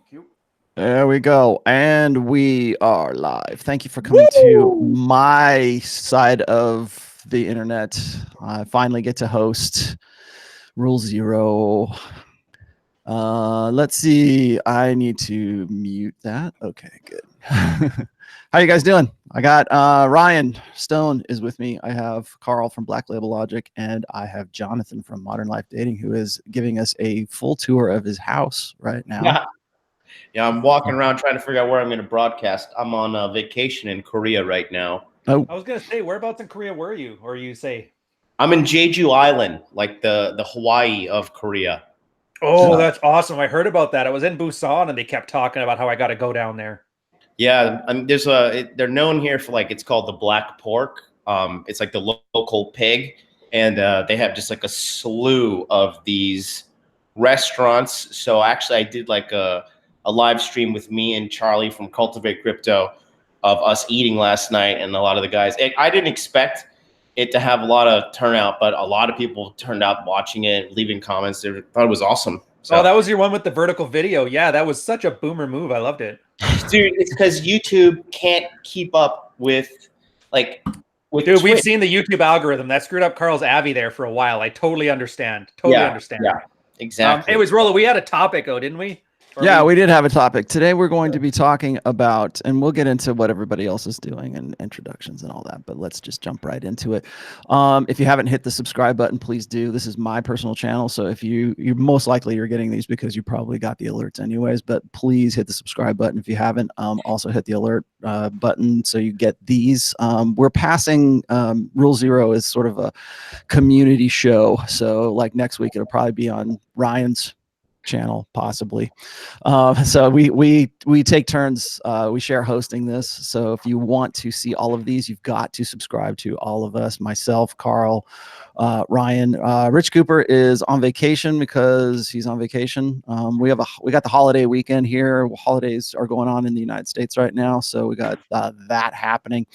Cue. There we go. And we are live. Thank you for coming to Woo! my side of the internet. I finally get to host Rule Zero. Let's see. I need to mute that. Okay, good. How you guys doing? I got Ryan Stone is with me. I have Carl from Black Label Logic, and I have Jonathan from Modern Life Dating, who is giving us a full tour of his house right now. Yeah, I'm walking around trying to figure out where I'm going to broadcast. I'm on vacation in Korea right now. Oh, I was gonna say, whereabouts in Korea were you? Or you say, I'm in Jeju Island, like the Hawaii of Korea. oh, that's awesome. I heard about that. I was in Busan and they kept talking about how I got to go down there. Yeah, they're known here for it's called the black pork. It's like the local pig, and they have just like a slew of these restaurants. So actually, I did like a live stream with me and Charlie from Cultivate Crypto of us eating last night, and a lot of the guys. I didn't expect it to have a lot of turnout, but a lot of people turned out watching it, leaving comments. They thought it was awesome. So. Oh, that was your one with the vertical video. Yeah, that was such a boomer move. I loved it. Dude, it's because YouTube can't keep up with Dude, Twitch. we've seen the YouTube algorithm that screwed up Carl's Avi there for a while. I totally understand. Totally understand. Yeah, exactly. Anyways, Rollo, we had a topic, didn't we? Yeah, we did have a topic. Today we're going to be talking about, and we'll get into what everybody else is doing and introductions and all that, but let's just jump right into it. If you haven't hit the subscribe button, please do. This is my personal channel, so if you most likely you're getting these because you probably got the alerts anyways, but please hit the subscribe button if you haven't. Also hit the alert button so you get these. We're passing Rule Zero is sort of a community show, so like next week it'll probably be on Ryan's channel possibly. So we take turns, we share hosting this, so if you want to see all of these, you've got to subscribe to all of us, myself, Carl, Ryan. Rich Cooper is on vacation because he's on vacation. We got the holiday weekend here. Holidays are going on in the United States right now, so we got that happening.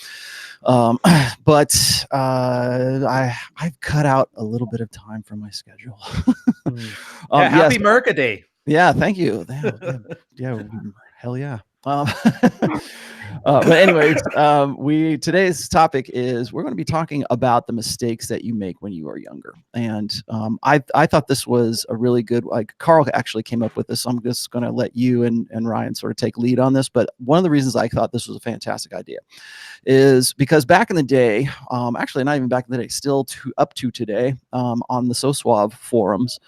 But I've cut out a little bit of time from my schedule. Happy Merca Day. Yeah, thank you. Yeah, hell yeah. But anyways, today's topic is we're going to be talking about the mistakes that you make when you are younger. And I thought this was a really good, like Carl actually came up with this. So I'm just going to let you and Ryan sort of take lead on this. But one of the reasons I thought this was a fantastic idea is because back in the day, actually not even back in the day, still up to today, on the SoSuave forums,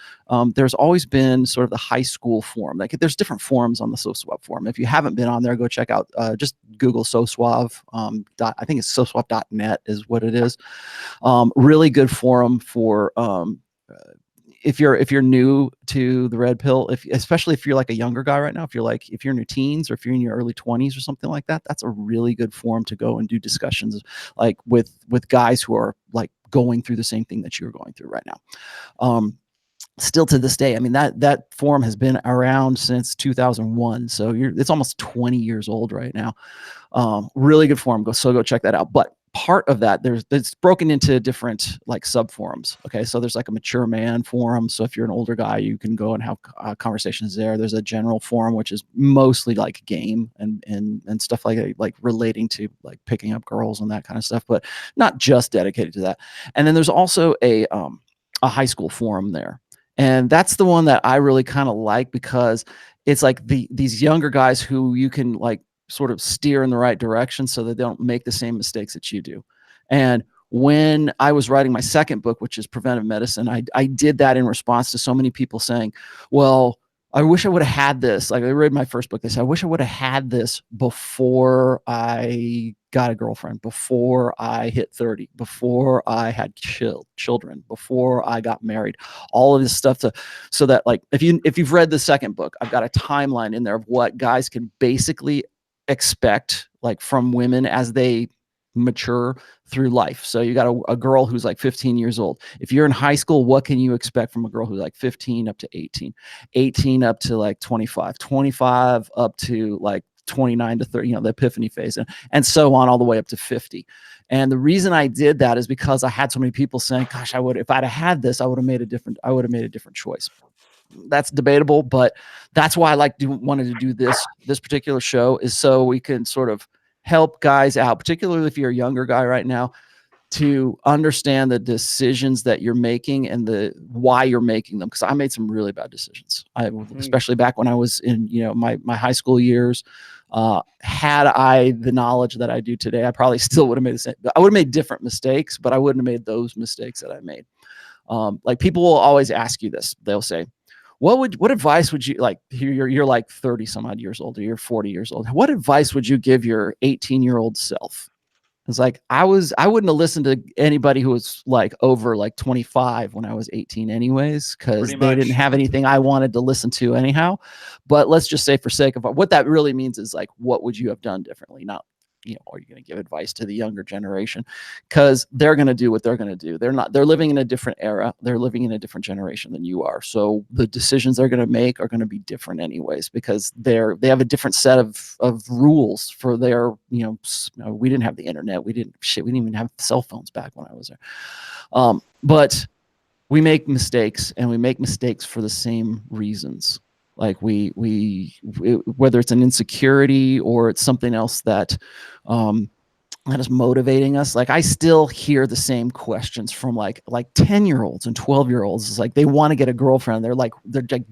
there's always been sort of the high school forum. Like there's different forums on the SoSuave forum. If you haven't been on there, go check out, just Google SoSuave. I think it's sosuave.net is what it is. Really good forum for if you're new to the red pill, especially if you're like a younger guy right now, if you're in your teens or if you're in your early 20s or something like that, that's a really good forum to go and do discussions like with guys who are like going through the same thing that you're going through right now. Still to this day, I mean, that forum has been around since 2001, so it's almost 20 years old right now. Really good forum. Go check that out. But part of that, it's broken into different like sub forums. Okay, so there's like a mature man forum. So if you're an older guy, you can go and have conversations there. There's a general forum, which is mostly like game and stuff like relating to like picking up girls and that kind of stuff, but not just dedicated to that. And then there's also a high school forum there. And that's the one that I really kind of like because it's like these younger guys who you can like sort of steer in the right direction so that they don't make the same mistakes that you do. And when I was writing my second book, which is Preventive Medicine, I did that in response to so many people saying, well, I wish I would have had this. Like I read my first book, they said, I wish I would have had this before I got a girlfriend, before I hit 30, before I had children, before I got married, all of this stuff so that like, if you've read the second book, I've got a timeline in there of what guys can basically expect like from women as they mature through life. So you got a girl who's like 15 years old. If you're in high school, what can you expect from a girl who's like 15 up to 18 up to like 25 up to like 29 to 30, the epiphany phase, and so on all the way up to 50. And the reason I did that is because I had so many people saying, gosh, if I'd have had this, I would have made a different choice. that's debatable, but that's why I wanted to do this particular show, is so we can sort of help guys out, particularly if you're a younger guy right now, to understand the decisions that you're making and the why you're making them. Because I made some really bad decisions. Especially back when I was in, you know, my high school years. Had I the knowledge that I do today, I probably still would have made the same. I would have made different mistakes, but I wouldn't have made those mistakes that I made. Like, people will always ask you this. They'll say, what advice would you, like, you're like 30 some odd years old, or you're 40 years old. What advice would you give your 18-year-old self? It's like, I wouldn't have listened to anybody who was like over like 25 when I was 18 anyways, because they didn't have anything I wanted to listen to anyhow. But let's just say, for sake of what that really means, is like, what would you have done differently? Not, you know, are you going to give advice to the younger generation? Because they're going to do what they're going to do. They're living in a different era. They're living in a different generation than you are. So the decisions they're going to make are going to be different anyways, because they have a different set of rules for their, you know, we didn't have the internet. We didn't even have cell phones back when I was there. But we make mistakes, and we make mistakes for the same reasons. Like, whether it's an insecurity or it's something else that is motivating us. Like, I still hear the same questions from like 10-year-olds and 12-year-olds. It's like, they want to get a girlfriend. They're like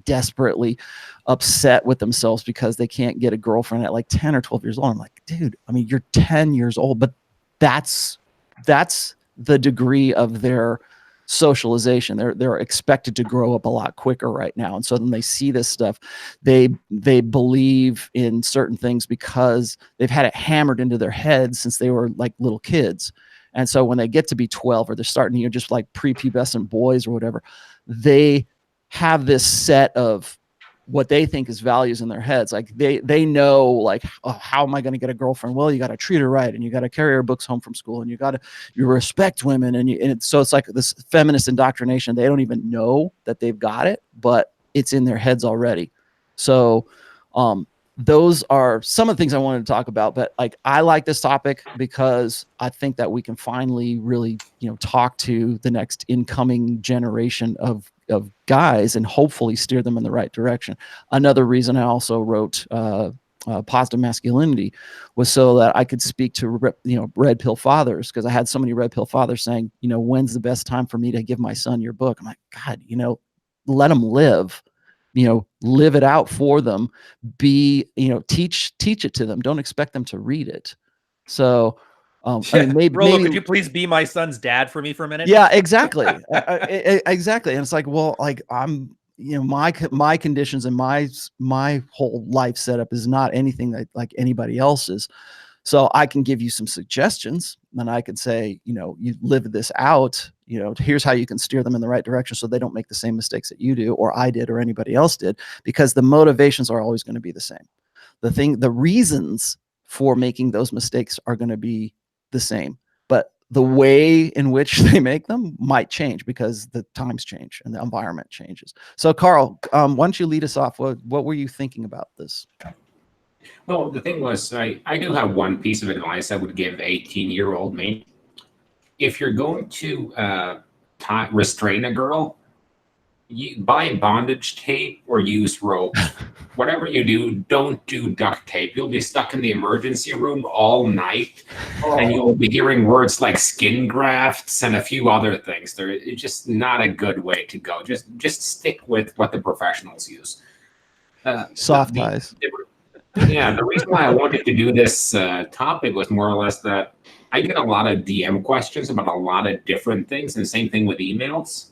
desperately upset with themselves because they can't get a girlfriend at like 10 or 12 years old. I'm like, dude, I mean, you're 10 years old, but that's the degree of their socialization. They're expected to grow up a lot quicker right now, and so then they see this stuff, they believe in certain things because they've had it hammered into their heads since they were like little kids. And so when they get to be 12, or they're starting, you know, just like prepubescent boys or whatever, they have this set of what they think is values in their heads. Like, they know, like, oh, how am I going to get a girlfriend? Well, you got to treat her right, and you got to carry her books home from school, and you respect women, and so it's like this feminist indoctrination. They don't even know that they've got it, but it's in their heads already. So those are some of the things I wanted to talk about. But like, I like this topic because I think that we can finally really, you know, talk to the next incoming generation of guys and hopefully steer them in the right direction. Another reason I also wrote Positive Masculinity was so that I could speak to, you know, red pill fathers, because I had so many red pill fathers saying, you know, when's the best time for me to give my son your book? I'm like, God, you know, let them live. You know, live it out for them. Be, you know, teach it to them. Don't expect them to read it. So, I mean, maybe, could you please be my son's dad for me for a minute? Yeah, exactly. Exactly. And it's like, well, like, I'm, you know, my conditions and my whole life setup is not anything that like anybody else's. So I can give you some suggestions, and I could say, you know, you live this out, you know, here's how you can steer them in the right direction so they don't make the same mistakes that you do, or I did, or anybody else did, because the motivations are always going to be the same. The reasons for making those mistakes are going to be the same, but the way in which they make them might change because the times change and the environment changes. So Carl, why don't you lead us off? What were you thinking about this? Well, the thing was, I do have one piece of advice I would give 18-year-old me. If you're going to restrain a girl, you buy bondage tape or use rope. Whatever you do, don't do duct tape. You'll be stuck in the emergency room all night, and you'll be hearing words like skin grafts and a few other things. It's just not a good way to go. Just stick with what the professionals use. Soft ties. Yeah, the reason why I wanted to do this topic was more or less that I get a lot of DM questions about a lot of different things, and the same thing with emails.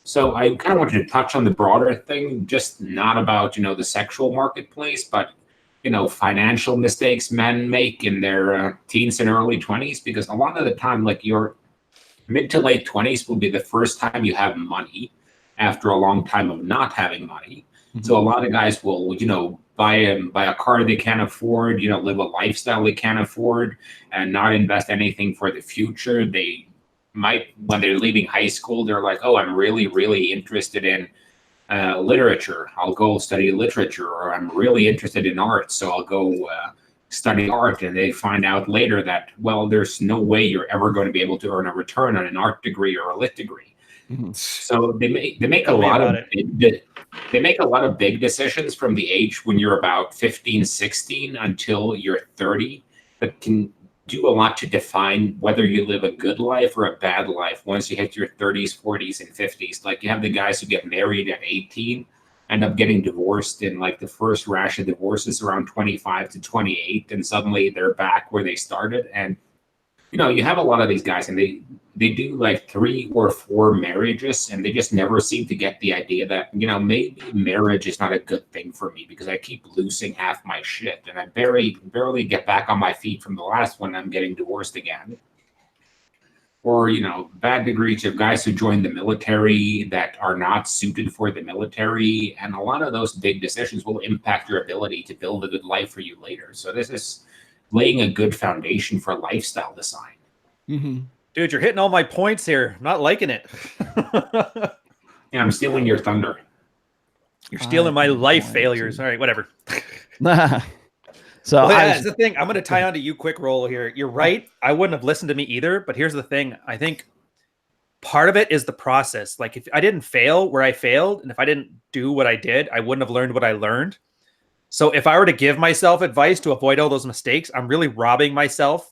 So I kind of wanted to touch on the broader thing, just not about, you know, the sexual marketplace, but, you know, financial mistakes men make in their teens and early 20s, because a lot of the time, like, your mid to late 20s will be the first time you have money after a long time of not having money. Mm-hmm. So a lot of guys will, you know, buy a car they can't afford, you know, live a lifestyle they can't afford, and not invest anything for the future. They might, when they're leaving high school, they're like, oh, I'm really, really interested in literature. I'll go study literature. Or I'm really interested in art, so I'll go study art. And they find out later that, well, there's no way you're ever going to be able to earn a return on an art degree or a lit degree. So they make a Tell me lot about of they make a lot of big decisions from the age when you're about 15, 16 until you're 30 that can do a lot to define whether you live a good life or a bad life once you hit your 30s, 40s, and 50s. Like you have the guys who get married at 18, end up getting divorced, and like the first rash of divorces around 25 to 28, and suddenly they're back where they started. And you have a lot of these guys, and they do like 3 or 4 marriages, and they just never seem to get the idea that maybe marriage is not a good thing for me because I keep losing half my shit, and I barely get back on my feet from the last one. I'm getting divorced again. Or bad degrees of guys who join the military that are not suited for the military, and a lot of those big decisions will impact your ability to build a good life for you later. So this is laying a good foundation for lifestyle design. Dude, you're hitting all my points here. I'm not liking it. Yeah, I'm stealing your thunder. You're stealing my life failures. All right, whatever. So that's the thing. I'm going to tie on to you quick, Rollo, here. You're right. I wouldn't have listened to me either. But here's the thing. I think part of it is the process. Like if I didn't fail where I failed, and if I didn't do what I did, I wouldn't have learned what I learned. So if I were to give myself advice to avoid all those mistakes, I'm really robbing myself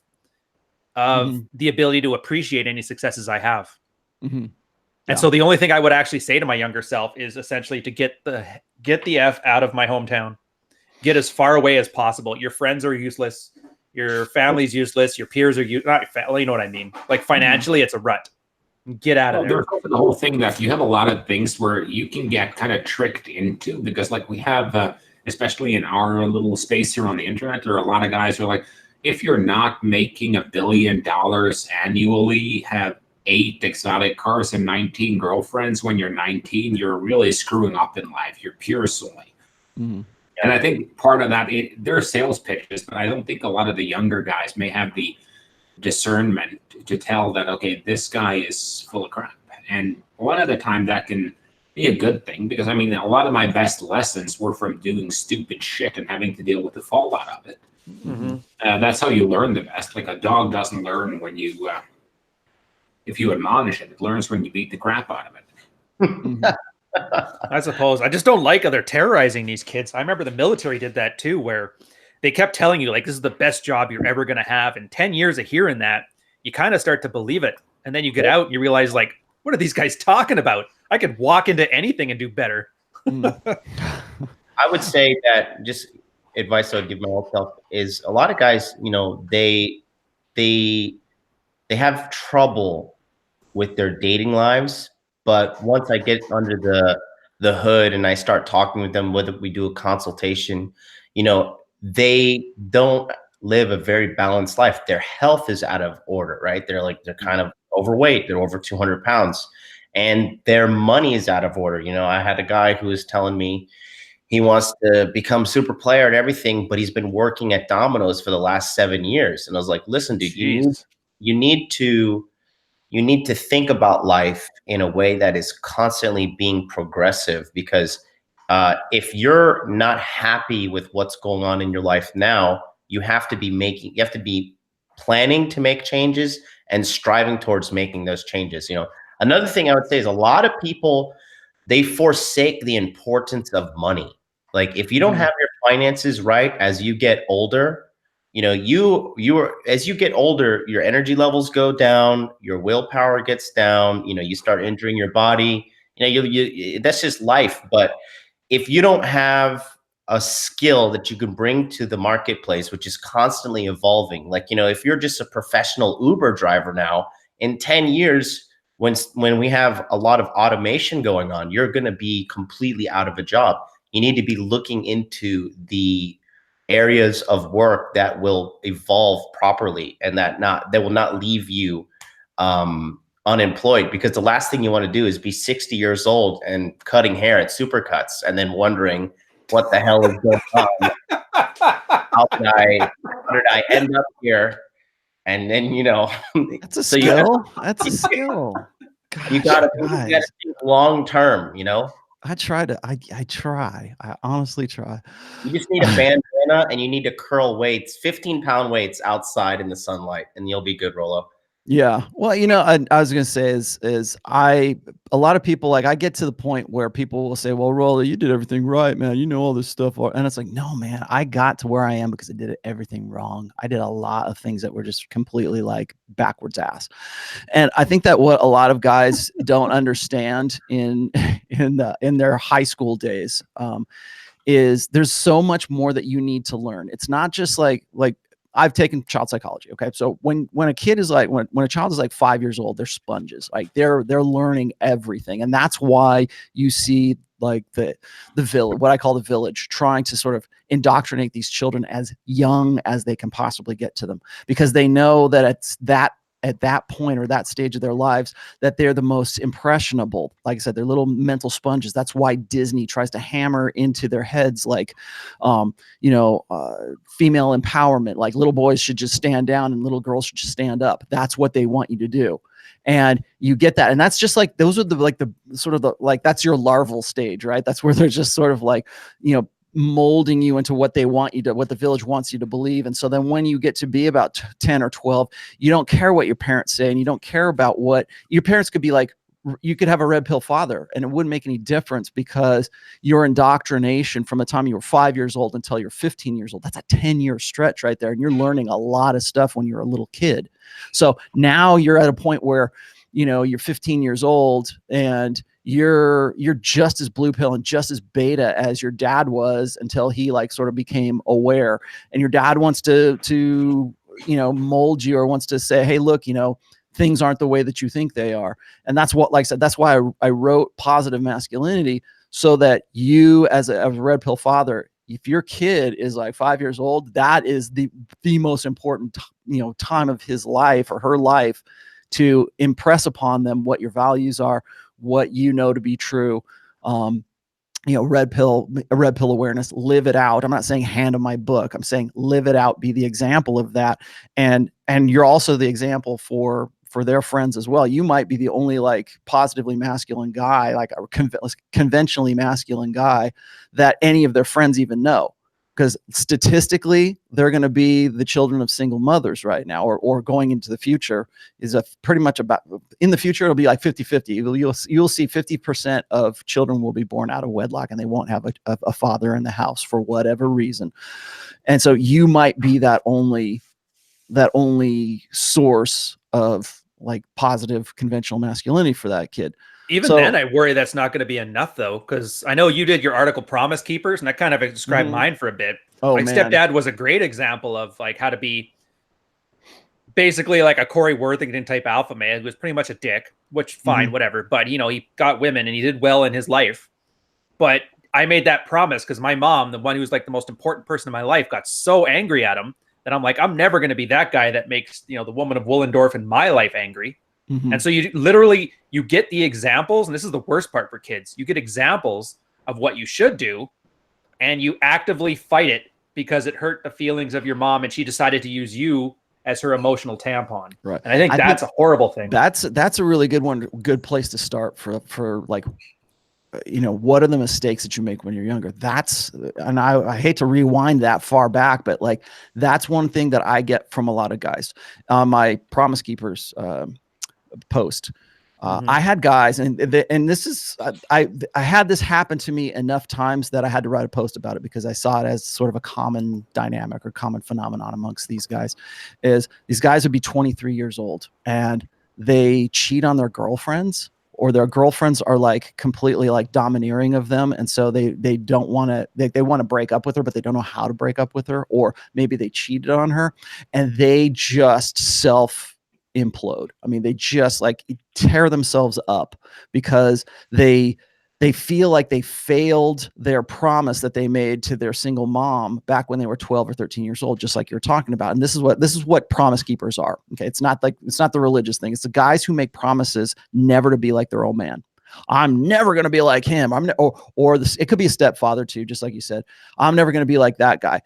of the ability to appreciate any successes I have. And so the only thing I would actually say to my younger self is essentially to get the F out of my hometown. Get as far away as possible. Your friends are useless. Your family's useless. Your peers are not. You know what I mean? Like financially, it's a rut. Get out of there. There's also the whole thing that you have a lot of things where you can get kind of tricked into, because like we have, especially in our little space here on the internet, there are a lot of guys who are like, if you're not making $1 billion annually, have 8 exotic cars and 19 girlfriends when you're 19, you're really screwing up in life. You're pure soy. And I think part of that, there are sales pitches, but I don't think a lot of the younger guys may have the discernment to tell that, okay, this guy is full of crap. And a lot of the time that can be a good thing, because I mean, a lot of my best lessons were from doing stupid shit and having to deal with the fallout of it. That's how you learn the best. Like a dog doesn't learn when you, if you admonish it, it learns when you beat the crap out of it. I suppose. I just don't like how they're terrorizing these kids. I remember the military did that too, where they kept telling you, like, this is the best job you're ever going to have. And 10 years of hearing that, you kind of start to believe it. And then you get out and you realize, like, what are these guys talking about? I could walk into anything and do better. I would say that just advice I would give myself is a lot of guys, they have trouble with their dating lives. But once I get under the hood and I start talking with them, whether we do a consultation, they don't live a very balanced life. Their health is out of order, right? They're kind of overweight. They're over 200 pounds, and their money is out of order. I had a guy who was telling me he wants to become super player and everything, but he's been working at Domino's for the last 7 years. And I was like, listen, dude, you need to think about life in a way that is constantly being progressive, because if you're not happy with what's going on in your life now, you have to be planning to make changes and striving towards making those changes. Another thing I would say is a lot of people, they forsake the importance of money. Like if you don't have your finances right as you get older, as you get older, your energy levels go down, your willpower gets down, you start injuring your body, that's just life. But if you don't have a skill that you can bring to the marketplace, which is constantly evolving, like, if you're just a professional Uber driver now, in 10 years, when we have a lot of automation going on, you're going to be completely out of a job. You need to be looking into the areas of work that will evolve properly and that will not leave you unemployed, because the last thing you want to do is be 60 years old and cutting hair at Supercuts and then wondering what the hell is going on. How did I end up here? And then that's a skill. That's a skill. Gosh, you gotta think long term. I try. I honestly try. You just need a bandana and you need to curl weights, 15-pound weights outside in the sunlight, and you'll be good, Rollo. Yeah. Well, you know, I was going to say a lot of people, like, I get to the point where people will say, well, Rolly, you did everything right, man. You know, all this stuff. And it's like, no, man, I got to where I am because I did everything wrong. I did a lot of things that were just completely like backwards ass. And I think that what a lot of guys don't understand in their high school days, is there's so much more that you need to learn. It's not just like I've taken child psychology. Okay. So when a kid is like, when a child is like 5 years old, they're sponges. Like they're learning everything. And that's why you see like the village, what I call the village, trying to sort of indoctrinate these children as young as they can possibly get to them, because they know that it's that at that point or that stage of their lives that they're the most impressionable. Like I said, they're little mental sponges. That's why Disney tries to hammer into their heads like, female empowerment. Like little boys should just stand down and little girls should just stand up. That's what they want you to do. And you get that. And that's just like, those are the sort of the, like, that's your larval stage, right? That's where they're just sort of like, molding you into what they want you to, what the village wants you to believe. And so then when you get to be about 10 or 12, you don't care what your parents say, and you don't care about what your parents could be like. You could have a red pill father and it wouldn't make any difference, because your indoctrination from the time you were 5 years old until you're 15 years old, that's a 10-year stretch right there. And you're learning a lot of stuff when you're a little kid. So now you're at a point where, you're 15 years old and you're just as blue pill and just as beta as your dad was, until he like sort of became aware. And your dad wants to mold you, or wants to say, hey, look, things aren't the way that you think they are. And that's what, like I said, that's why I wrote Positive Masculinity, so that you as a red pill father, if your kid is like 5 years old, that is the most important, time of his life or her life, to impress upon them what your values are, what you know to be true. Red pill awareness, live it out. I'm not saying hand them my book. I'm saying live it out, be the example of that. And you're also the example for their friends as well. You might be the only like positively masculine guy, like a conventionally masculine guy, that any of their friends even know. Because statistically, they're going to be the children of single mothers right now, or going into the future is pretty much about, in the future, it'll be like 50-50. You'll see 50% of children will be born out of wedlock, and they won't have a father in the house for whatever reason. And so you might be that only source of like positive conventional masculinity for that kid. Even then, I worry that's not going to be enough, though, because I know you did your article Promise Keepers, and I kind of described mine for a bit. Oh, like, man. Stepdad was a great example of like how to be basically like a Corey Worthington type alpha man who was pretty much a dick, which fine, whatever. But, he got women and he did well in his life. But I made that promise because my mom, the one who was like the most important person in my life, got so angry at him that I'm like, I'm never going to be that guy that makes, the woman of Willendorf in my life angry. And so you get the examples, and this is the worst part for kids. You get examples of what you should do, and you actively fight it because it hurt the feelings of your mom, and she decided to use you as her emotional tampon. Right. And I think that's a horrible thing. That's a really good one. Good place to start for like, what are the mistakes that you make when you're younger? And I hate to rewind that far back, but like, that's one thing that I get from a lot of guys. My Promise Keepers post. I had guys, and this is, I had this happen to me enough times that I had to write a post about it, because I saw it as sort of a common dynamic or common phenomenon amongst these guys. Is these guys would be 23 years old and they cheat on their girlfriends, or their girlfriends are like completely like domineering of them. And so they don't want to, they want to break up with her, but they don't know how to break up with her, or maybe they cheated on her and they just implode. I mean, they just like tear themselves up because they feel like they failed their promise that they made to their single mom back when they were 12 or 13 years old, just like you're talking about. And this is what Promise Keepers are. Okay. It's not the religious thing. It's the guys who make promises never to be like their old man. I'm never going to be like him. It could be a stepfather too, just like you said. I'm never going to be like that guy.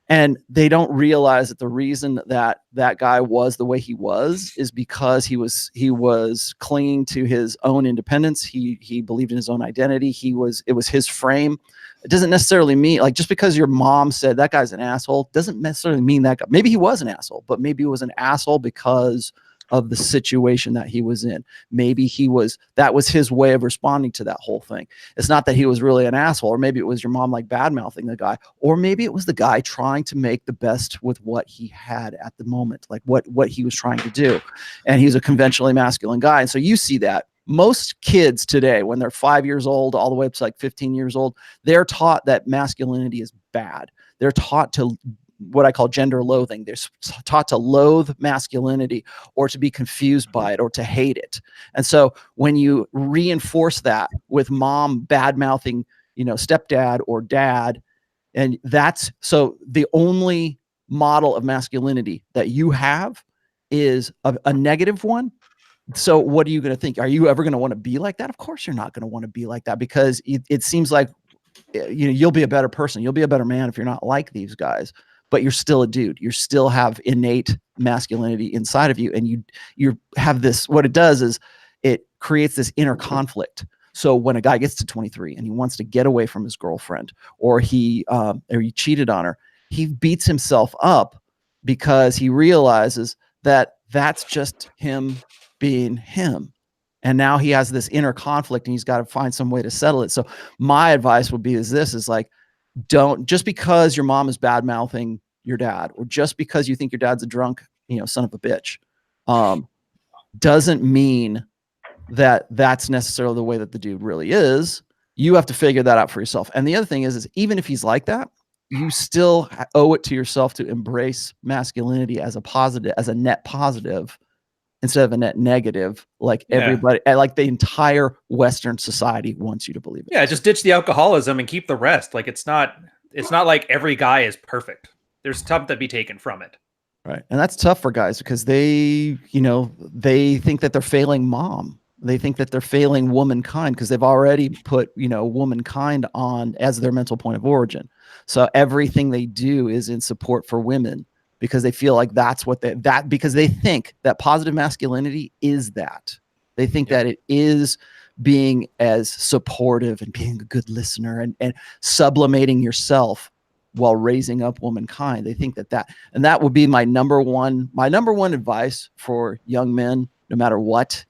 And they don't realize that the reason that guy was the way he was is because he was clinging to his own independence. He believed in his own identity. It was his frame. It doesn't necessarily mean like, just because your mom said that guy's an asshole doesn't necessarily mean that guy. Maybe he was an asshole, but maybe he was an asshole because of the situation that he was in. Maybe that was his way of responding to that whole thing. It's not that he was really an asshole, or maybe it was your mom like bad mouthing the guy, or maybe it was the guy trying to make the best with what he had at the moment, like what he was trying to do. And he's a conventionally masculine guy. And so you see that most kids today, when they're 5 years old, all the way up to like 15 years old, they're taught that masculinity is bad. They're taught to what I call gender loathing. They're taught to loathe masculinity, or to be confused by it, or to hate it. And so when you reinforce that with mom bad mouthing, stepdad or dad, and that's so the only model of masculinity that you have is a negative one. So what are you going to think? Are you ever going to want to be like that? Of course you're not going to want to be like that, because it seems like you'll be a better person. You'll be a better man if you're not like these guys. But you're still a dude. You still have innate masculinity inside of you, and you have this. What it does is it creates this inner conflict. So when a guy gets to 23 and he wants to get away from his girlfriend, or he cheated on her, he beats himself up because he realizes that that's just him being him. And now he has this inner conflict, and he's got to find some way to settle it. So my advice would be is like, don't, just because your mom is bad mouthing your dad, or just because you think your dad's a drunk, son of a bitch, doesn't mean that that's necessarily the way that the dude really is. You have to figure that out for yourself. And the other thing is even if he's like that, you still owe it to yourself to embrace masculinity as a positive, as a net positive, instead of a net negative, like everybody, like the entire Western society wants you to believe it. Yeah, just ditch the alcoholism and keep the rest. Like it's not like every guy is perfect. There's stuff to be taken from it. Right. And that's tough for guys, because they think that they're failing mom. They think that they're failing womankind, because they've already put, womankind on as their mental point of origin. So everything they do is in support for women, because they feel like that's what because they think that positive masculinity is that. They think that it is being as supportive and being a good listener and sublimating yourself while raising up womankind. They think and that would be my number one advice for young men, no matter what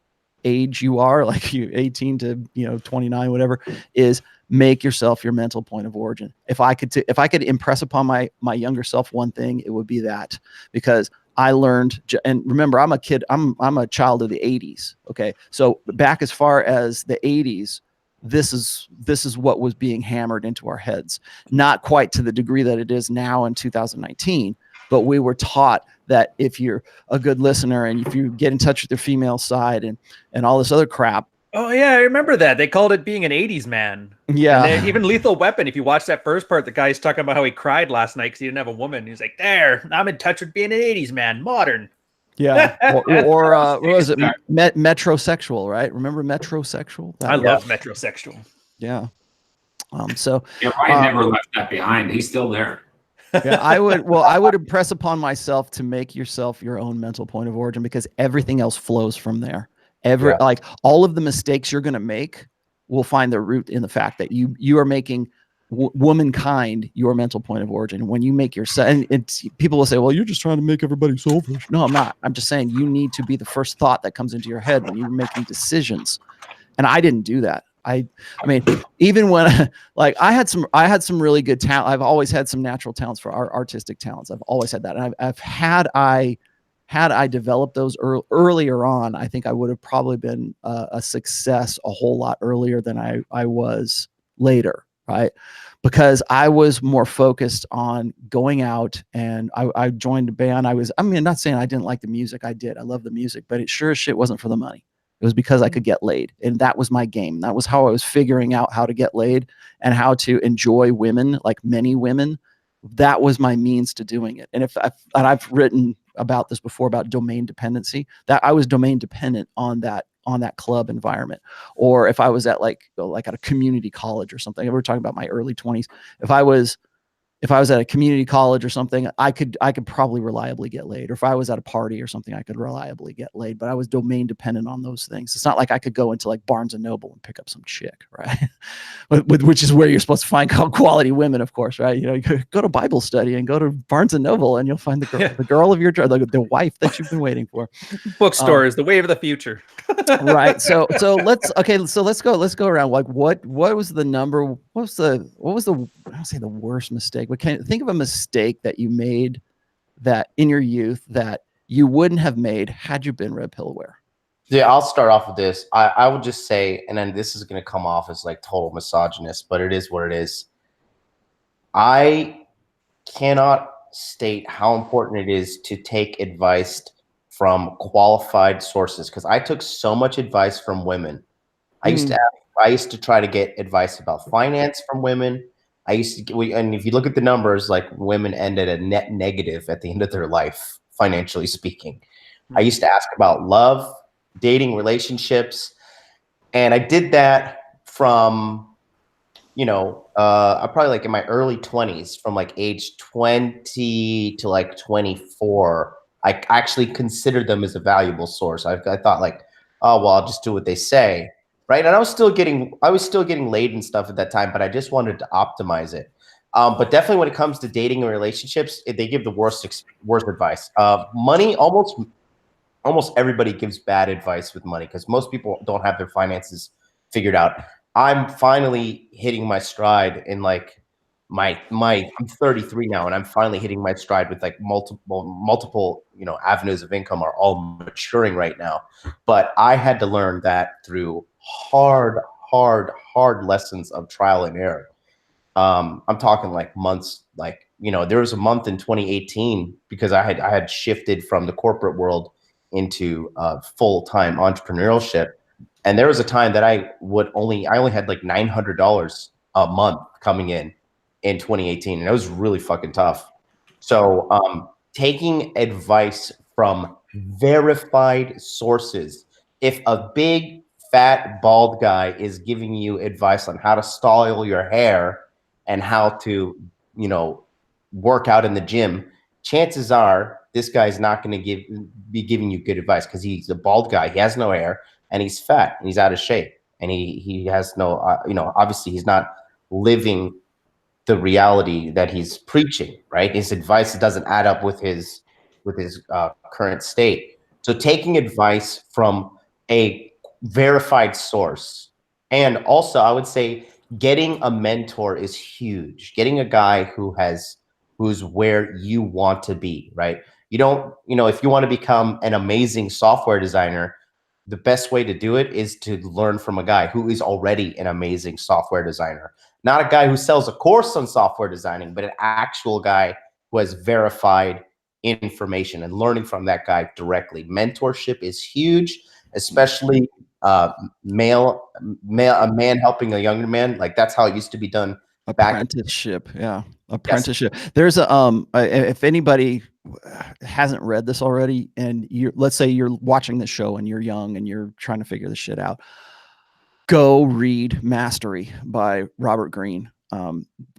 age you are, like you 18 to 29, whatever, is make yourself your mental point of origin. If I could impress upon my younger self one thing, it would be that, because I learned, and remember, I'm a child of the 80s. Okay. So back as far as the 80s, this is what was being hammered into our heads. Not quite to the degree that it is now in 2019, but we were taught that if you're a good listener and if you get in touch with your female side and all this other crap. Oh yeah, I remember that. They called it being an 80s man. Yeah. And even Lethal Weapon, if you watch that first part, the guy's talking about how he cried last night because he didn't have a woman. He's like, there, I'm in touch with being an 80s man, modern. Yeah. or what was it? Metrosexual, right? Remember Metrosexual? I love Metrosexual. Yeah. Ryan never left that behind. He's still there. Yeah, I would impress upon myself to make yourself your own mental point of origin, because everything else flows from there. Like all of the mistakes you're going to make will find their root in the fact that you are making womankind your mental point of origin. When you make yourself, and people will say, well, you're just trying to make everybody selfish. No, I'm not. I'm just saying you need to be the first thought that comes into your head when you're making decisions. And I didn't do that. I mean, even when I had some really good talent. I've always had some natural talents for artistic talents. I've always had that. And had I developed those earlier on, I think I would have probably been a success a whole lot earlier than I was later, right? Because I was more focused on going out, and I joined a band. I'm not saying I didn't like the music. I did. I love the music, but it sure as shit wasn't for the money. It was because I could get laid, and that was my game. That was how I was figuring out how to get laid and how to enjoy women, like many women. That was my means to doing it. And I've written about this before, about domain dependency, that I was domain dependent on that club environment. Or if I was at like at a community college or something, we were talking about my early 20s. If I was if I was at a community college or something, I could probably reliably get laid. Or if I was at a party or something, I could reliably get laid. But I was domain dependent on those things. It's not like I could go into like Barnes and Noble and pick up some chick, right? Which is where you're supposed to find quality women, of course, right? You know, you go to Bible study and go to Barnes and Noble, and you'll find the girl of your dream, the wife that you've been waiting for. Bookstore is the way of the future. Right. So let's go around. Like what was the number? What was the I don't say the worst mistake, but can you think of a mistake that you made that in your youth that you wouldn't have made had you been red pill aware? Yeah, I'll start off with this. I would just say, and then this is going to come off as like total misogynist, but it is what it is. I cannot state how important it is to take advice from qualified sources, because I took so much advice from women. I used to try to get advice about finance from women. And if you look at the numbers, like women end at a net negative at the end of their life, financially speaking. I used to ask about love, dating, relationships, and I did that from, probably like in my early 20s, from like age 20 to like 24. I actually considered them as a valuable source. I thought like, oh well, I'll just do what they say, right? And I was still getting laid and stuff at that time, but I just wanted to optimize it. But definitely when it comes to dating and relationships, they give the worst advice. Money, almost everybody gives bad advice with money because most people don't have their finances figured out. I'm finally hitting my stride in like I'm 33 now, and I'm finally hitting my stride with like multiple avenues of income are all maturing right now. But I had to learn that through hard lessons of trial and error. I'm talking like months. Like, there was a month in 2018 because I had shifted from the corporate world into full-time entrepreneurship, and there was a time that I only had like $900 a month coming in 2018, and it was really fucking tough. So taking advice from verified sources. If a big fat bald guy is giving you advice on how to style your hair and how to work out in the gym, chances are this guy's not going to be giving you good advice, because he's a bald guy, he has no hair, and he's fat, and he's out of shape, and he has no obviously he's not living the reality that he's preaching, right? His advice doesn't add up with his current state. So taking advice from a verified source, and also I would say getting a mentor is huge. Getting a guy who's where you want to be, right? You don't, if you want to become an amazing software designer, the best way to do it is to learn from a guy who is already an amazing software designer. Not a guy who sells a course on software designing, but an actual guy who has verified information, and learning from that guy directly. Mentorship is huge, especially a man helping a younger man. Like that's how it used to be done. Apprenticeship. Yeah. Apprenticeship. Yes. There's if anybody hasn't read this already, and let's say you're watching this show and you're young and you're trying to figure this shit out, go read Mastery by Robert Greene.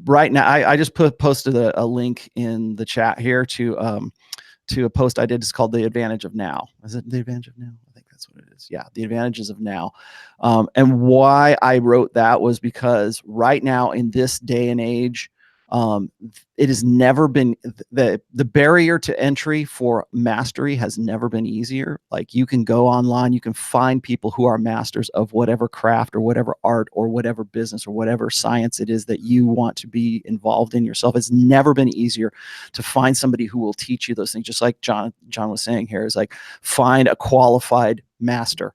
Right now, I just posted a link in the chat here to a post I did. It's called The Advantage of Now. Is it The Advantage of Now? I think that's what it is. Yeah, The Advantages of Now. And why I wrote that was because right now in this day and age, it has never been, the barrier to entry for mastery has never been easier. Like, you can go online, you can find people who are masters of whatever craft or whatever art or whatever business or whatever science it is that you want to be involved in yourself. It's never been easier to find somebody who will teach you those things. Just like John was saying here, is like, find a qualified master,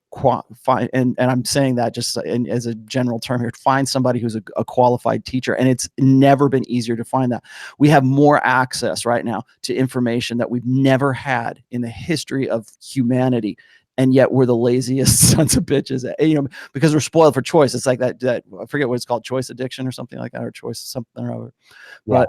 and I'm saying that just as a general term here. Find somebody who's a qualified teacher, and it's never been easier to find that. We have more access right now to information that we've never had in the history of humanity, and yet we're the laziest sons of bitches, because we're spoiled for choice. It's like that I forget what it's called, choice addiction or something like that, or choice something or other. Yeah.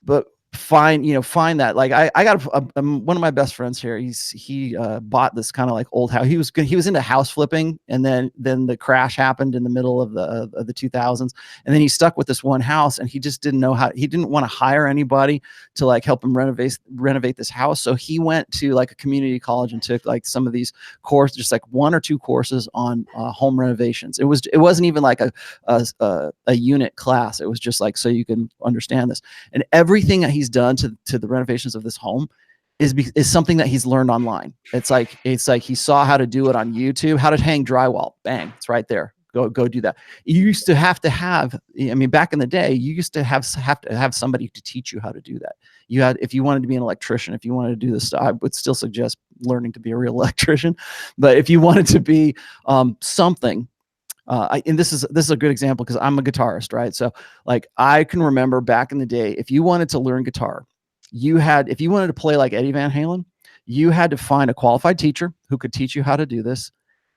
But find that. Like I got one of my best friends here. He bought this kind of like old house. He was into house flipping, and then the crash happened in the middle of the 2000s, and then he stuck with this one house, and he just didn't know how. He didn't want to hire anybody to like help him renovate this house. So he went to like a community college and took like some of these courses, just like 1 or 2 courses on home renovations. It wasn't even like a unit class. It was just like, so you can understand this. And everything that he's done to the renovations of this home is something that he's learned online. It's like he saw how to do it on YouTube, how to hang drywall. Bang, it's right there. Go do that. You used to have, I mean, back in the day, you used to have somebody to teach you how to do that. You had, if you wanted to be an electrician, if you wanted to do this stuff, I would still suggest learning to be a real electrician. But if you wanted to be something, and this is a good example because I'm a guitarist, right? So like I can remember back in the day, if you wanted to learn guitar, if you wanted to play like Eddie Van Halen, you had to find a qualified teacher who could teach you how to do this.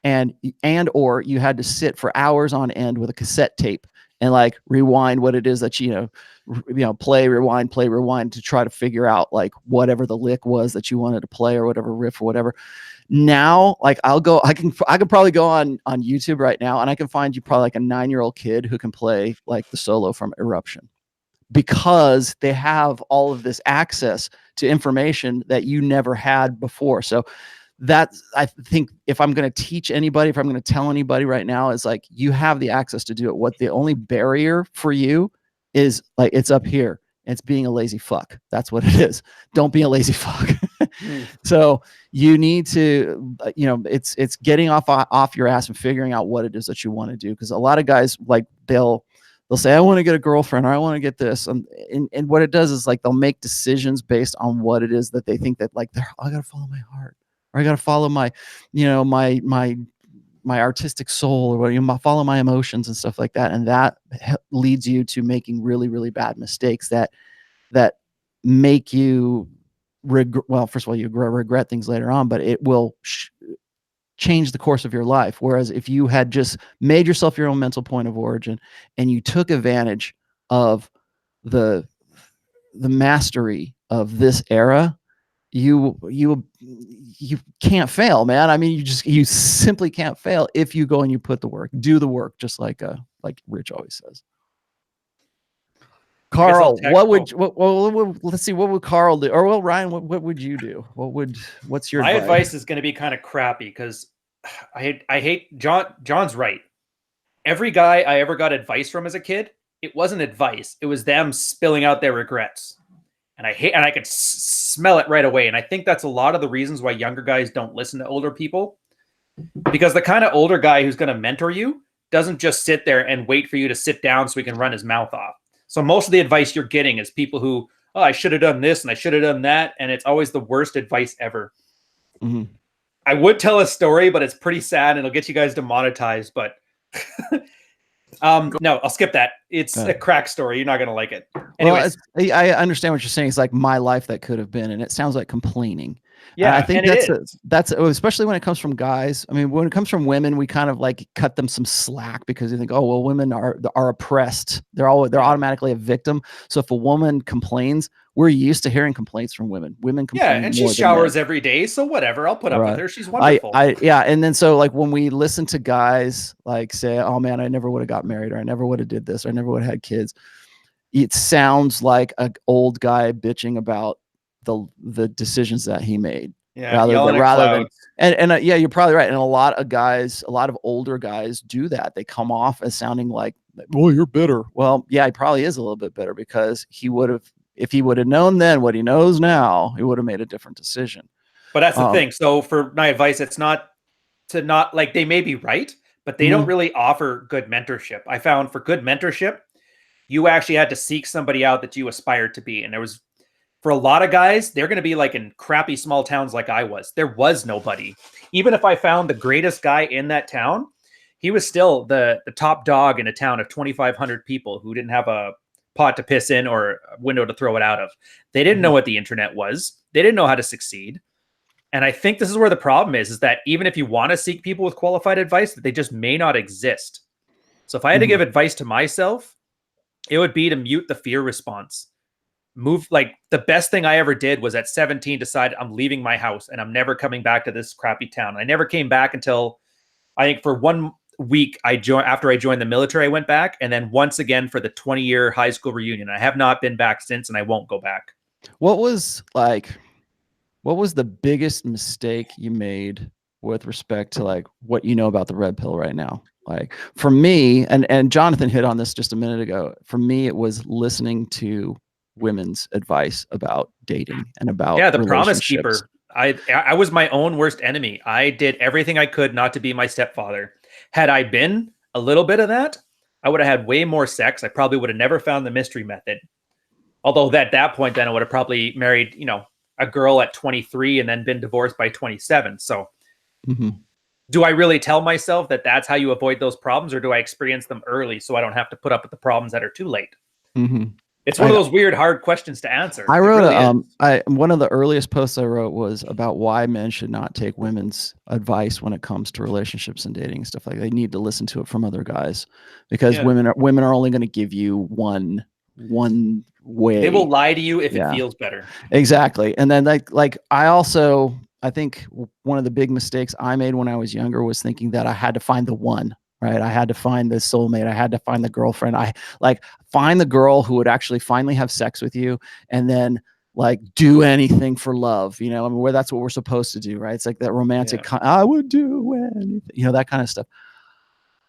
Or you had to sit for hours on end with a cassette tape and like rewind what it is that play, rewind to try to figure out like whatever the lick was that you wanted to play or whatever riff or whatever. Now, like I can probably go on YouTube right now and I can find you probably like a 9-year-old kid who can play like the solo from Eruption, because they have all of this access to information that you never had before. So I think if I'm going to teach anybody, if I'm going to tell anybody right now, is like, you have the access to do it. What the only barrier for you is like, it's up here. It's being a lazy fuck. That's what it is. Don't be a lazy fuck. So you need to, it's getting off your ass and figuring out what it is that you want to do. Because a lot of guys, like they'll say, I want to get a girlfriend, or I want to get this. And what it does is like, they'll make decisions based on what it is that they think that like, I got to follow my heart, or I got to follow my, my artistic soul, or follow my emotions and stuff like that. And that leads you to making really, really bad mistakes that make you well, first of all, you regret things later on, but it will change the course of your life. Whereas if you had just made yourself your own mental point of origin and you took advantage of the mastery of this era, you can't fail, man. I mean, you simply can't fail if you go and you put the work, do the work, just like Rich always says. Carl, let's see, what would Carl do? Or well, Ryan, what would you do? What's your advice is going to be kind of crappy, because I hate John's right. Every guy I ever got advice from as a kid, it wasn't advice. It was them spilling out their regrets. And I could smell it right away. And I think that's a lot of the reasons why younger guys don't listen to older people, because the kind of older guy who's going to mentor you doesn't just sit there and wait for you to sit down so he can run his mouth off. So most of the advice you're getting is people who, oh, I should have done this and I should have done that. And it's always the worst advice ever. Mm-hmm. I would tell a story, but it's pretty sad and it'll get you guys demonetized. But no, I'll skip that. It's a crack story. You're not going to like it. Anyways. Well, I understand what you're saying. It's like my life that could have been, and it sounds like complaining. Yeah, I think that's especially when it comes from guys. I mean, when it comes from women, we kind of like cut them some slack because you think, oh, well, women are oppressed. They're automatically a victim. So if a woman complains, we're used to hearing complaints from women. Women complain. Yeah, and she showers every day, so whatever. I'll put up with her. She's wonderful. Yeah, and then so like when we listen to guys like say, oh man, I never would have got married, or I never would have did this, or I never would have had kids. It sounds like an old guy bitching about the decisions that he made. Yeah, rather than and yeah, you're probably right. And a lot of older guys do that. They come off as sounding like, well, you're bitter. Well, yeah, he probably is a little bit bitter, because if he would have known then what he knows now, he would have made a different decision. But that's the thing. So for my advice, it's not like, they may be right, but they don't really offer good mentorship. I found for good mentorship, you actually had to seek somebody out that you aspired to be. And there was, for a lot of guys, they're going to be like in crappy small towns like I was. There was nobody. Even if I found the greatest guy in that town, he was still the top dog in a town of 2,500 people who didn't have a pot to piss in or a window to throw it out of. They didn't know what the internet was. They didn't know how to succeed. And I think this is where the problem is that even if you want to seek people with qualified advice, that they just may not exist. So if I had to give advice to myself, it would be to mute the fear response. move. Like the best thing I ever did was at 17 decide I'm leaving my house and I'm never coming back to this crappy town. I never came back until I think for 1 week after I joined the military, I went back, and then once again for the 20-year high school reunion. I have not been back since, and I won't go back. What was the biggest mistake you made with respect to like what you know about the red pill right now? Like for me, and Jonathan hit on this just a minute ago. For me, it was listening to women's advice about dating and about the promise keeper. I was my own worst enemy. I did everything I could not to be my stepfather. Had I been a little bit of that, I would have had way more sex. I probably would have never found the mystery method. Although at that point, then I would have probably married, a girl at 23 and then been divorced by 27. So do I really tell myself that that's how you avoid those problems, or do I experience them early so I don't have to put up with the problems that are too late? It's one of those weird, hard questions to answer. I wrote one of the earliest posts I wrote was about why men should not take women's advice when it comes to relationships and dating and stuff like that. They need to listen to it from other guys, because women are only going to give you one way. They will lie to you if it feels better. Exactly. And then I think one of the big mistakes I made when I was younger was thinking that I had to find the one. Right. I had to find the soulmate. I had to find the girlfriend. Find the girl who would actually finally have sex with you and then like do anything for love, where that's what we're supposed to do. Right. It's like that romantic, I would do anything, that kind of stuff.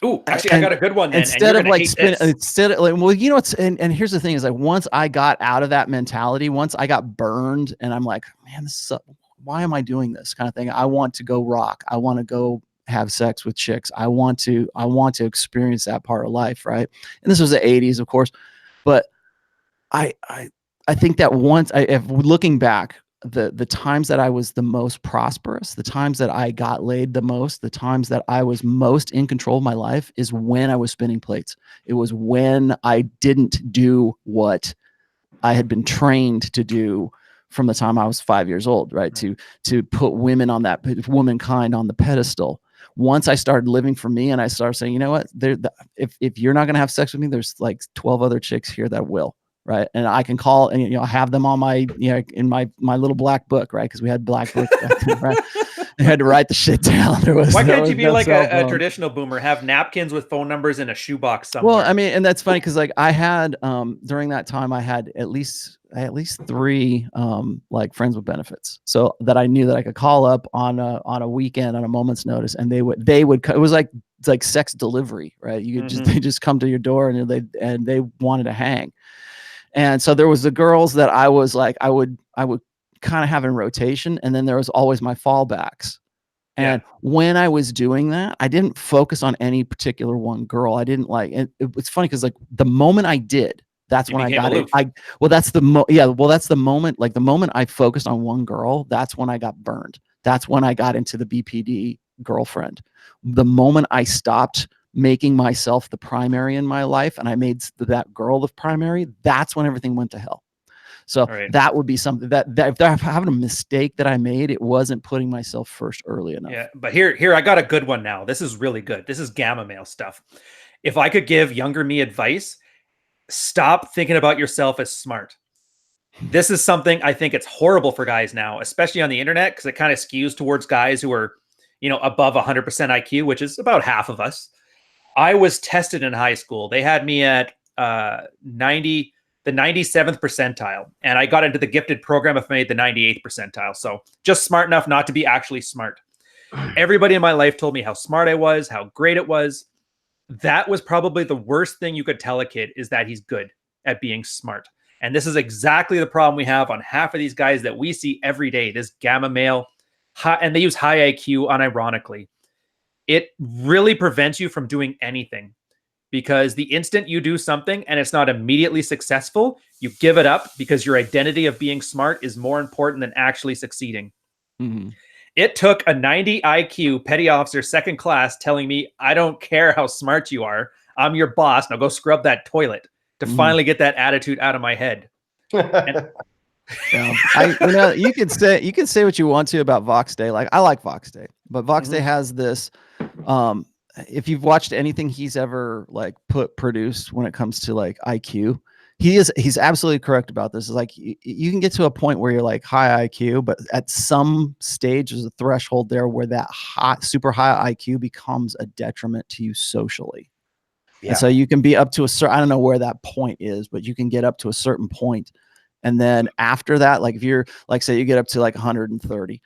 Oh, actually, I got a good one. Then. Instead of like and here's the thing is like, once I got out of that mentality, once I got burned and I'm like, man, why am I doing this kind of thing? I want to go rock. I want to go have sex with chicks. I want to experience that part of life, right? And this was the 80s, of course, but I think that looking back, the times that I was the most prosperous, the times that I got laid the most, the times that I was most in control of my life is when I was spinning plates. It was when I didn't do what I had been trained to do from the time I was 5 years old, right? To put womankind on the pedestal. Once I started living for me and I started saying, you know what, if you're not going to have sex with me, there's like 12 other chicks here that will, right? And I can call and, have them on my, in my little black book, right? Because we had black books, right? I had to write the shit down. Why can't you be like a traditional boomer, have napkins with phone numbers in a shoebox somewhere? Well, I mean, and that's funny because like I had, during that time, I had at least 3 like friends with benefits, so that I knew that I could call up on a weekend on a moment's notice, and they would it was like, it's like sex delivery, right? You could they just come to your door and they wanted to hang. And so there was the girls that I was like, I would kind of have in rotation, and then there was always my fallbacks. And when I was doing that, I didn't focus on any particular one girl. I didn't like, and it's funny because like the moment I did, that's when I got it. That's the moment, like the moment I focused on one girl, that's when I got burned. That's when I got into the BPD girlfriend. The moment I stopped making myself the primary in my life and I made that girl the primary, that's when everything went to hell. So that would be something that if I'm having a mistake that I made, it wasn't putting myself first early enough. Yeah, but here I got a good one now. This is really good. This is gamma male stuff. If I could give younger me advice, stop thinking about yourself as smart. This is something I think it's horrible for guys now, especially on the internet, because it kind of skews towards guys who are, above 100% IQ, which is about half of us. I was tested in high school. They had me at the 97th percentile, and I got into the gifted program if I made the 98th percentile. So just smart enough not to be actually smart. Everybody in my life told me how smart I was, how great it was. That was probably the worst thing you could tell a kid, is that he's good at being smart. And this is exactly the problem we have on half of these guys that we see every day, this gamma male, and they use high IQ unironically. It really prevents you from doing anything, because the instant you do something and it's not immediately successful, you give it up because your identity of being smart is more important than actually succeeding. It took a 90 IQ petty officer, second class, telling me, I don't care how smart you are, I'm your boss, now go scrub that toilet, to finally get that attitude out of my head. You can say what you want to about Vox Day. Like, I like Vox Day, but Vox Day has this, if you've watched anything he's ever like produced when it comes to like IQ, He's absolutely correct about this. It's like you can get to a point where you're like high IQ, but at some stage there's a threshold there where that super high IQ becomes a detriment to you socially. Yeah. And so you can be up to a certain, I don't know where that point is, but you can get up to a certain point. And then after that, like if you're like, say you get up to like 130,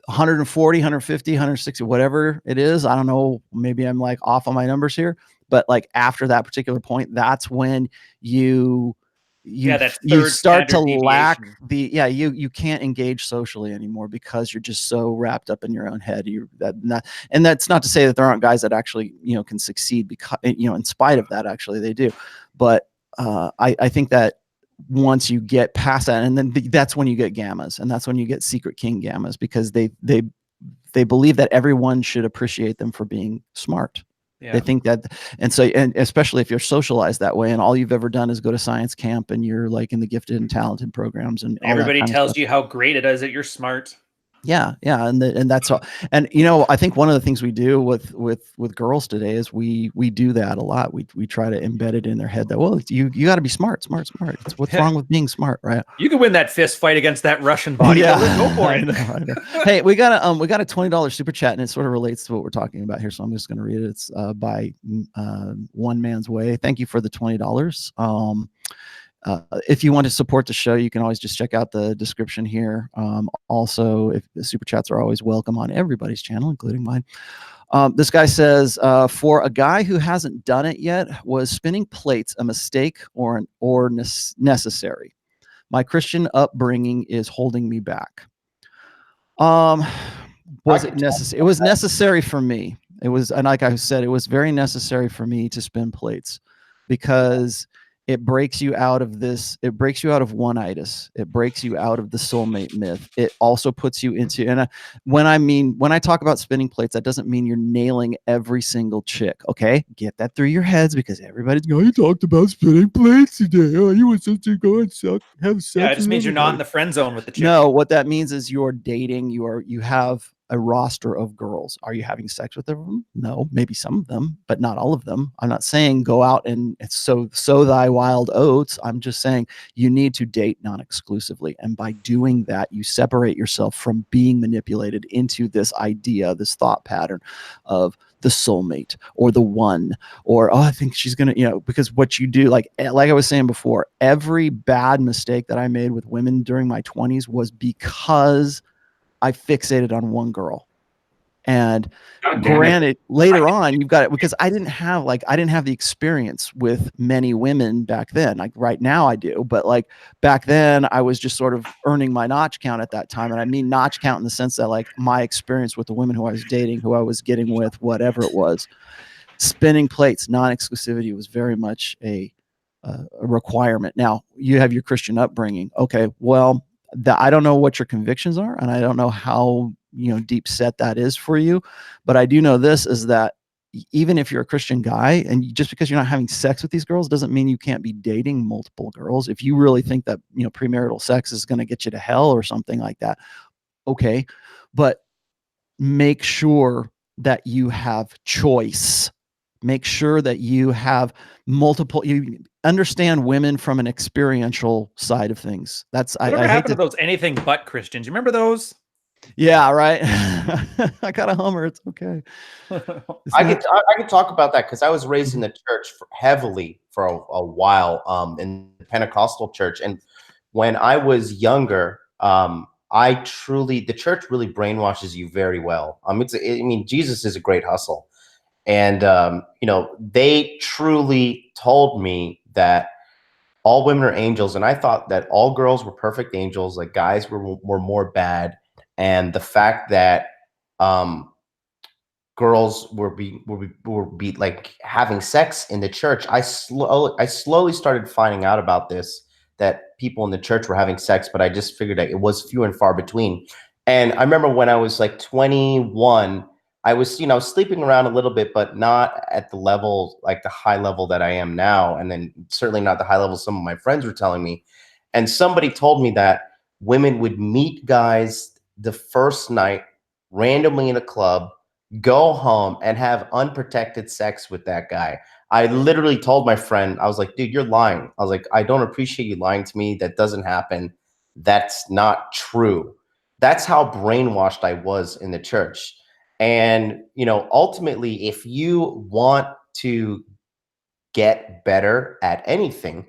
140, 150, 160, whatever it is. I don't know. Maybe I'm like off on my numbers here, but like after that particular point, that's when you that you third start to standard lack deviation. you can't engage socially anymore because you're just so wrapped up in your own head. And that's not to say that there aren't guys that actually, you know, can succeed because, you know, in spite of that, actually they do. But I think that once you get past that, and then that's when you get gammas, and that's when you get secret king gammas, because they believe that everyone should appreciate them for being smart. Yeah. They think that, and so, and especially if you're socialized that way and all you've ever done is go to science camp and you're like in the gifted and talented programs and everybody tells you how great it is that you're smart. Yeah. And that's all. And, you know, I think one of the things we do with girls today is we do that a lot. We try to embed it in their head that, well, you got to be smart. It's what's wrong with being smart, right? You can win that fist fight against that Russian bodybuilder. Yeah. Go for it. I know. Hey, we got a $20 super chat, and it sort of relates to what we're talking about here. So I'm just going to read it. It's by One Man's Way. Thank you for the $20. If you want to support the show, you can always just check out the description here. Also, if the super chats are always welcome on everybody's channel, including mine. This guy says, for a guy who hasn't done it yet, was spinning plates a mistake or necessary? My Christian upbringing is holding me back. Was it necessary? It was necessary for me. It was, and like I said, it was very necessary for me to spin plates, because it breaks you out of this. It breaks you out of one-itis. It breaks you out of the soulmate myth. It also puts you into, and when I talk about spinning plates, that doesn't mean you're nailing every single chick. Okay, get that through your heads, because everybody's going, you talked about spinning plates today. Oh, you want to go and have sex? Yeah, it just means you're not in the friend zone with the chick. No, what that means is you're dating. You have a roster of girls. Are you having sex with them? No, maybe some of them, but not all of them. I'm not saying go out and sow thy wild oats. I'm just saying you need to date non-exclusively. And by doing that, you separate yourself from being manipulated into this idea, this thought pattern of the soulmate or the one, or, oh, I think she's going to, you know, because what you do, like I was saying before, every bad mistake that I made with women during my 20s was because I fixated on one girl. And granted, later on, you've got it, because I didn't have the experience with many women back then. Like right now I do, but like back then I was just sort of earning my notch count at that time. And I mean notch count in the sense that like my experience with the women who I was dating, who I was getting with, whatever it was, spinning plates, non-exclusivity was very much a requirement. Now you have your Christian upbringing. Okay, well, I don't know what your convictions are, and I don't know how, you know, deep set that is for you, but I do know this, is that even if you're a Christian guy, and just because you're not having sex with these girls doesn't mean you can't be dating multiple girls. If you really think that, you know, premarital sex is going to get you to hell or something like that, okay, but make sure that you have choice. Make sure that you have multiple, you understand women from an experiential side of things. That's, whatever happened to those anything but Christians? You remember those? Yeah, right. I got a Hummer. It's okay. I could talk about that, because I was raised in the church heavily for a while, in the Pentecostal church. And when I was younger, the church really brainwashes you very well. Jesus is a great hustle. And, you know, they truly told me that all women are angels. And I thought that all girls were perfect angels, like guys were more bad. And the fact that girls were like having sex in the church, I slowly started finding out about this, that people in the church were having sex, but I just figured that it was few and far between. And I remember when I was like 21, I was, sleeping around a little bit, but not at the level, like the high level that I am now. And then certainly not the high level some of my friends were telling me. And somebody told me that women would meet guys the first night randomly in a club, go home and have unprotected sex with that guy. I literally told my friend, I was like, dude, you're lying. I was like, I don't appreciate you lying to me. That doesn't happen. That's not true. That's how brainwashed I was in the church. And, you know, ultimately, if you want to get better at anything,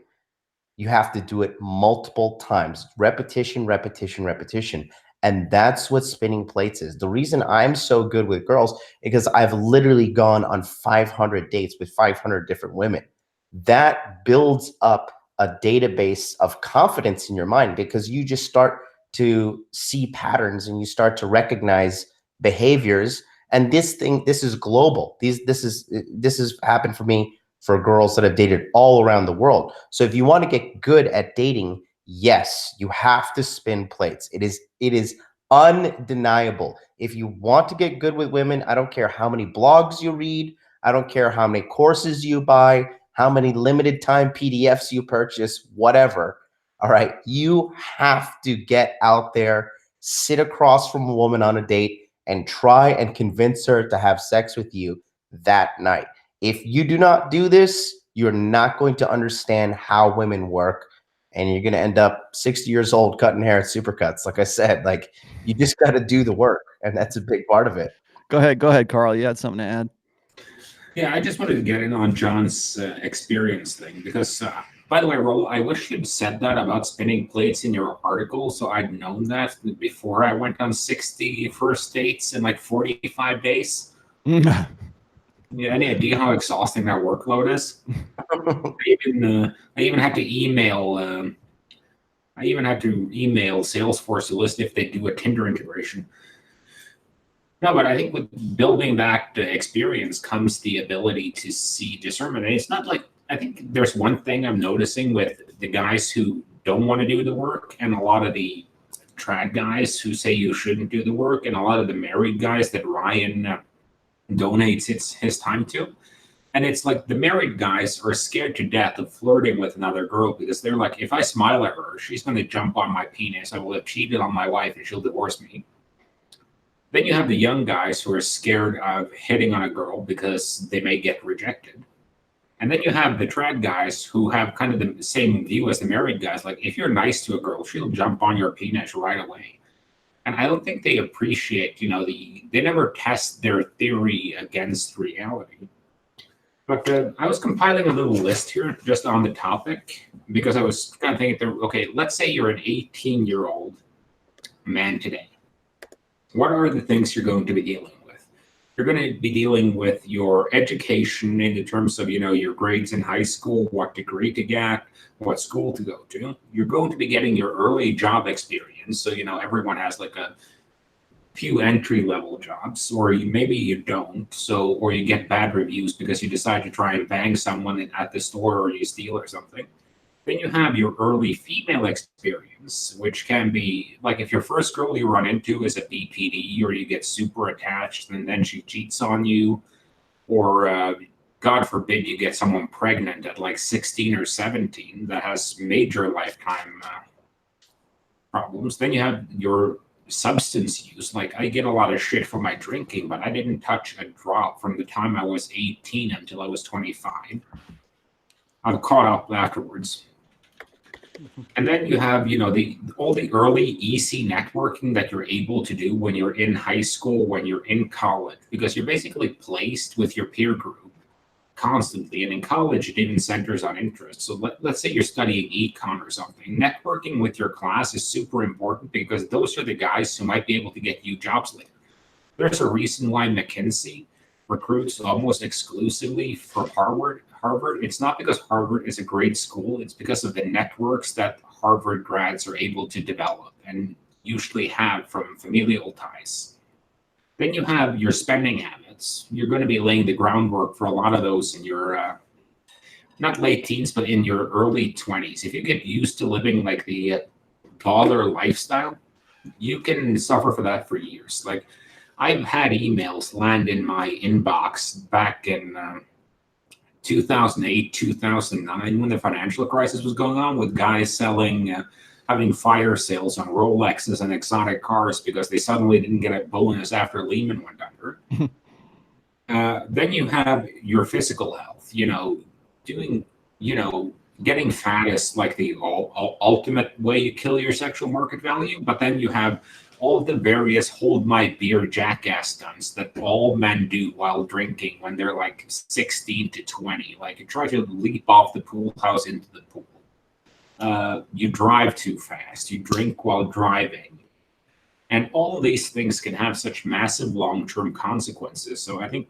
you have to do it multiple times. Repetition, repetition, repetition. And that's what spinning plates is. The reason I'm so good with girls is because I've literally gone on 500 dates with 500 different women. That builds up a database of confidence in your mind, because you just start to see patterns and you start to recognize behaviors. And this is global. This has happened for me, for girls that have dated all around the world. So if you want to get good at dating, yes, you have to spin plates. It is undeniable. If you want to get good with women, I don't care how many blogs you read, I don't care how many courses you buy, how many limited time PDFs you purchase, whatever. All right, you have to get out there, sit across from a woman on a date, and try and convince her to have sex with you that night. If you do not do this, you're not going to understand how women work, and you're going to end up 60 years old cutting hair at Supercuts. Like I said, like, you just got to do the work, and that's a big part of it. Go ahead, Carl. You had something to add? Yeah, I just wanted to get in on John's experience thing, because, by the way, Raul, I wish you'd said that about spinning plates in your article, so I'd known that before I went on 60 first dates in like 45 days. Yeah, any idea how exhausting that workload is? I even had to email. Salesforce to list if they do a Tinder integration. No, but I think with building that experience comes the ability to see discernment. And it's not like, I think there's one thing I'm noticing with the guys who don't want to do the work, and a lot of the trad guys who say you shouldn't do the work, and a lot of the married guys that Ryan donates his time to. And it's like the married guys are scared to death of flirting with another girl, because they're like, if I smile at her, she's going to jump on my penis. I will have cheated on my wife and she'll divorce me. Then you have the young guys who are scared of hitting on a girl because they may get rejected. And then you have the trad guys who have kind of the same view as the married guys. Like, if you're nice to a girl, she'll jump on your penis right away. And I don't think they appreciate, they never test their theory against reality. But I was compiling a little list here just on the topic, because I was kind of thinking, okay, let's say you're an 18-year-old man today. What are the things you're going to be dealing with? You're going to be dealing with your education in the terms of, your grades in high school, what degree to get, what school to go to. You're going to be getting your early job experience. So, everyone has like a few entry-level jobs, or maybe you don't. So, or you get bad reviews because you decide to try and bang someone at the store, or you steal or something. Then you have your early female experience, which can be like if your first girl you run into is a BPD, or you get super attached and then she cheats on you, or God forbid you get someone pregnant at like 16 or 17 that has major lifetime problems. Then you have your substance use. Like, I get a lot of shit for my drinking, but I didn't touch a drop from the time I was 18 until I was 25. I've caught up afterwards. And then you have, all the early EC networking that you're able to do when you're in high school, when you're in college, because you're basically placed with your peer group constantly. And in college, it even centers on interest. So let's say you're studying econ or something. Networking with your class is super important, because those are the guys who might be able to get you jobs later. There's a reason why McKinsey recruits almost exclusively for Harvard. It's not because Harvard is a great school. It's because of the networks that Harvard grads are able to develop and usually have from familial ties. Then you have your spending habits. You're going to be laying the groundwork for a lot of those in your, not late teens, but in your early 20s. If you get used to living like the baller lifestyle, you can suffer for that for years. Like, I've had emails land in my inbox back in 2008, 2009, when the financial crisis was going on, with guys selling, having fire sales on Rolexes and exotic cars because they suddenly didn't get a bonus after Lehman went under. Then you have your physical health. Doing, getting fat is like the ultimate way you kill your sexual market value. But then you have all of the various hold my beer jackass stunts that all men do while drinking when they're like 16 to 20. Like you try to leap off the pool house into the pool. You drive too fast. You drink while driving. And all of these things can have such massive long-term consequences. So I think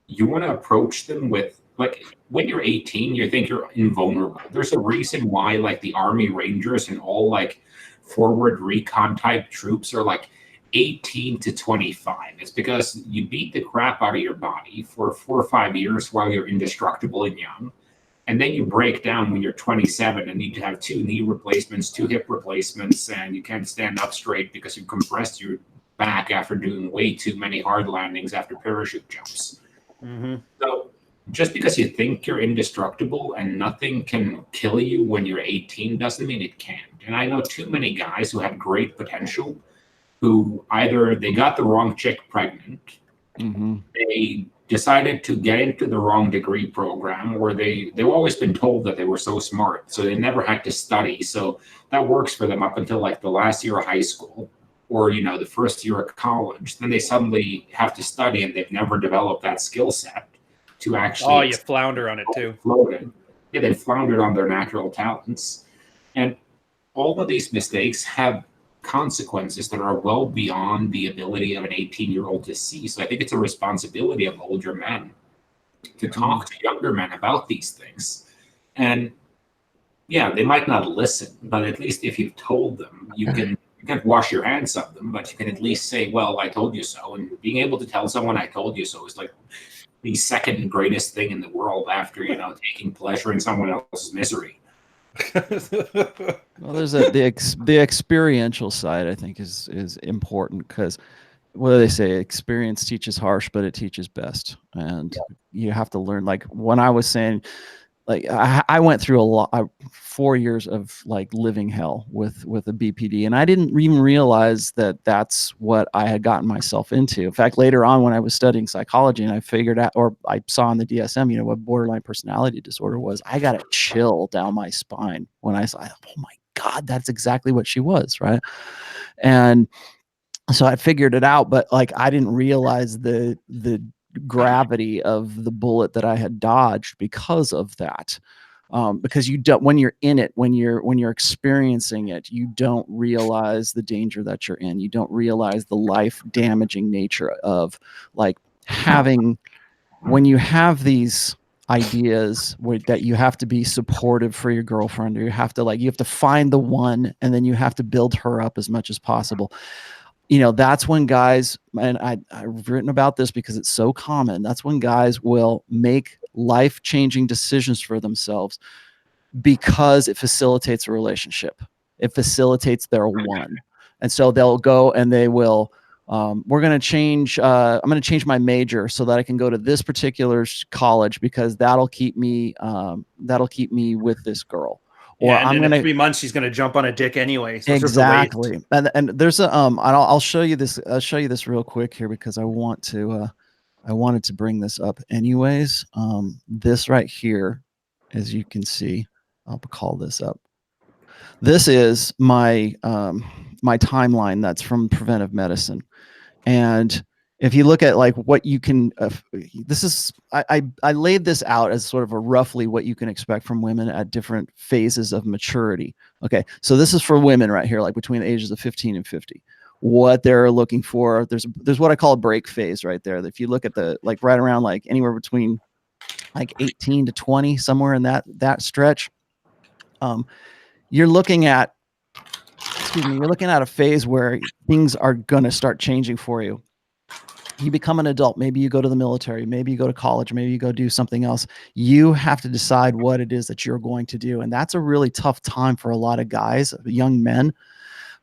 you want to approach them with, like, when you're 18, you think you're invulnerable. There's a reason why, like, the Army Rangers and all, like, forward recon type troops are like 18 to 25. It's because you beat the crap out of your body for 4 or 5 years while you're indestructible and young. And then you break down when you're 27 and need to have 2 knee replacements, 2 hip replacements, and you can't stand up straight because you compressed your back after doing way too many hard landings after parachute jumps. Mm-hmm. So just because you think you're indestructible and nothing can kill you when you're 18 doesn't mean it can't. And I know too many guys who had great potential who either they got the wrong chick pregnant, they decided to get into the wrong degree program, or they've always been told that they were so smart, so they never had to study. So that works for them up until like the last year of high school, or the first year of college. Then they suddenly have to study, and they've never developed that skill set to actually. Oh, you flounder on it too. Yeah, they floundered on their natural talents, and all of these mistakes have consequences that are well beyond the ability of an 18-year-old to see. So I think it's a responsibility of older men to talk to younger men about these things. And yeah, they might not listen, but at least if you've told them, you can't wash your hands of them, but you can at least say, well, I told you so. And being able to tell someone I told you so is like the second greatest thing in the world after, taking pleasure in someone else's misery. Well, there's the experiential side, I think, is important, because what do they say? Experience teaches harsh, but it teaches best. And you have to learn. Like when I was saying, like I went through a lot, 4 years of like living hell with a BPD, and I didn't even realize that that's what I had gotten myself into. In fact, later on when I was studying psychology and I figured out, or I saw in the DSM, what borderline personality disorder was, I got a chill down my spine when I saw, oh my God, that's exactly what she was, right? And so I figured it out, but like I didn't realize the gravity of the bullet that I had dodged because of that. Because you don't, when you're in it, when you're experiencing it, you don't realize the danger that you're in. You don't realize the life damaging nature of like having, when you have these ideas that you have to be supportive for your girlfriend, or you have to find the one, and then you have to build her up as much as possible. That's when guys, and I've written about this because it's so common, that's when guys will make life-changing decisions for themselves because it facilitates a relationship. It facilitates their one. And so they'll go and they will, we're going to change, I'm going to change my major so that I can go to this particular college because that'll keep me with this girl. Or and in 3 months she's going to jump on a dick anyway. So exactly. And there's a I'll show you this. I'll show you this real quick here because I wanted to bring this up anyways. This right here, as you can see, I'll call this up. This is my my timeline that's from preventive medicine, and if you look at like what you can, this is, I laid this out as sort of a roughly what you can expect from women at different phases of maturity. Okay, so this is for women right here, like between the ages of 15 and 50. What they're looking for, there's what I call a break phase right there. If you look at the, like right around like anywhere between like 18 to 20, somewhere in that stretch, you're looking at, you're looking at a phase where things are going to start changing for you. You become an adult. Maybe you go to the military. Maybe you go to college. Maybe you go do something else. You have to decide what it is that you're going to do. And that's a really tough time for a lot of guys, young men,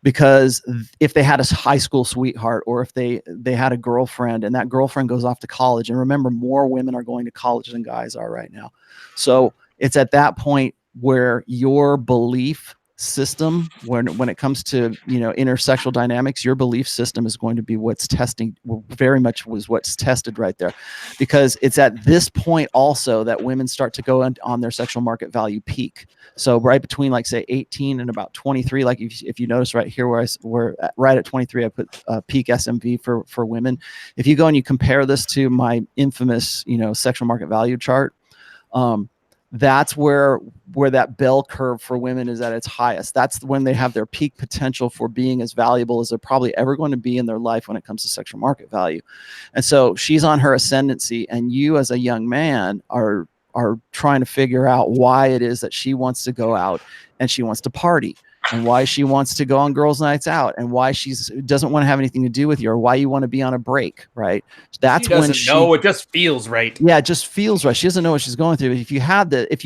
because if they had a high school sweetheart, or if they had a girlfriend and that girlfriend goes off to college, and remember, more women are going to college than guys are right now. So it's at that point where your belief system when it comes to, you know, intersexual dynamics, your belief system is going to be what's testing, very much was what's tested right there, because it's at this point also that women start to go on their sexual market value peak. So right between, like, say 18 and about 23, like if you notice right here where we're right at 23, I put peak SMV for women. If you go and you compare this to my infamous, you know, sexual market value chart, that's where that bell curve for women is at its highest. That's when they have their peak potential for being as valuable as they're probably ever going to be in their life when it comes to sexual market value. And so she's on her ascendancy, and you as a young man are trying to figure out why it is that she wants to go out and she wants to party, and why she wants to go on girls' nights out, and why she doesn't want to have anything to do with you, or why you want to be on a break, right? That's when she know, it just feels right. Yeah, it just feels right. She doesn't know what she's going through. But if you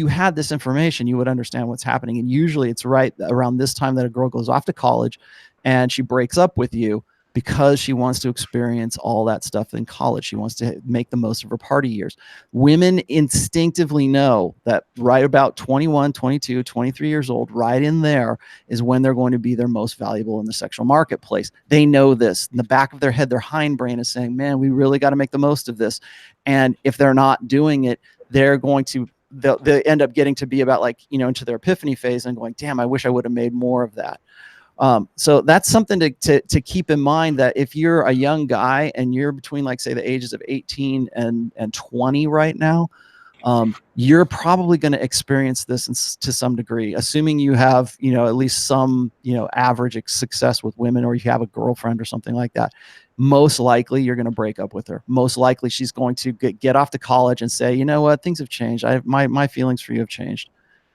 had this information, you would understand what's happening. And usually it's right around this time that a girl goes off to college and she breaks up with you because she wants to experience all that stuff in college. She wants to make the most of her party years. Women instinctively know that right about 21, 22, 23 years old, right in there is when they're going to be their most valuable in the sexual marketplace. They know this. In the back of their head, their hindbrain is saying, man, we really got to make the most of this. And if they're not doing it, they're going to, they'll end up getting to be about, like, you know, into their epiphany phase and going, damn, I wish I would have made more of that. So that's something to keep in mind, that if you're a young guy and you're between, like, say the ages of 18 and 20 right now, you're probably going to experience this to some degree, assuming you have, you know, at least some, you know, average success with women, or you have a girlfriend or something like that. Most likely you're going to break up with her. Most likely she's going to get off to college and say, you know what, things have changed. My feelings for you have changed.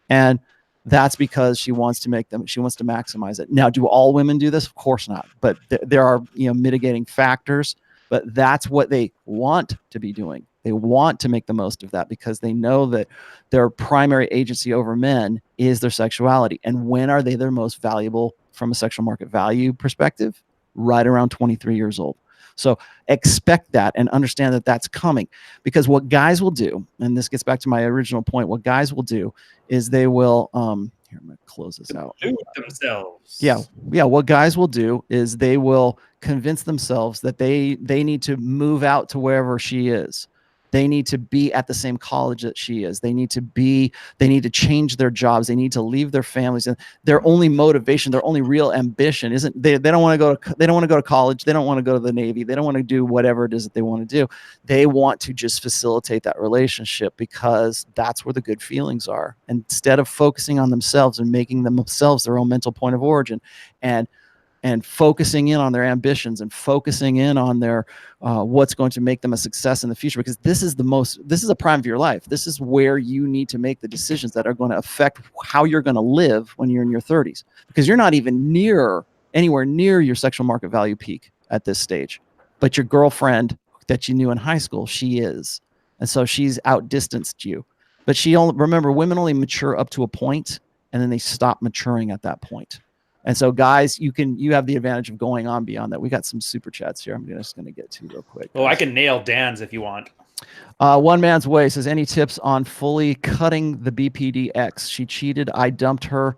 And that's because she wants to maximize it. Now, do all women do this? Of course not. But there are, you know, mitigating factors, but that's what they want to be doing. They want to make the most of that because they know that their primary agency over men is their sexuality. And when are they their most valuable from a sexual market value perspective? Right around 23 years old. So expect that and understand that that's coming, because what guys will do, and this gets back to my original point, what guys will do is they will, here, I'm going to close this out. Do themselves. Yeah. What guys will do is they will convince themselves that they need to move out to wherever she is. They need to be at the same college that she is. They need to change their jobs. They need to leave their families. And their only motivation, their only real ambition isn't, they don't want to go to college. They don't want to go to the Navy. They don't want to do whatever it is that they want to do. They want to just facilitate that relationship because that's where the good feelings are. Instead of focusing on themselves and making themselves their own mental point of origin and focusing in on their ambitions and focusing in on their what's going to make them a success in the future, because this is a prime of your life. This is where you need to make the decisions that are going to affect how you're going to live when you're in your 30s, because you're not even anywhere near your sexual market value peak at this stage. But your girlfriend that you knew in high school, she is. And so she's outdistanced you. But remember, women only mature up to a point, and then they stop maturing at that point. And so, guys, you have the advantage of going on beyond that. We got some super chats here. I'm just going to get to real quick. Well, I can nail Dan's if you want. One Man's Way says, any tips on fully cutting the BPD ex? She cheated. I dumped her.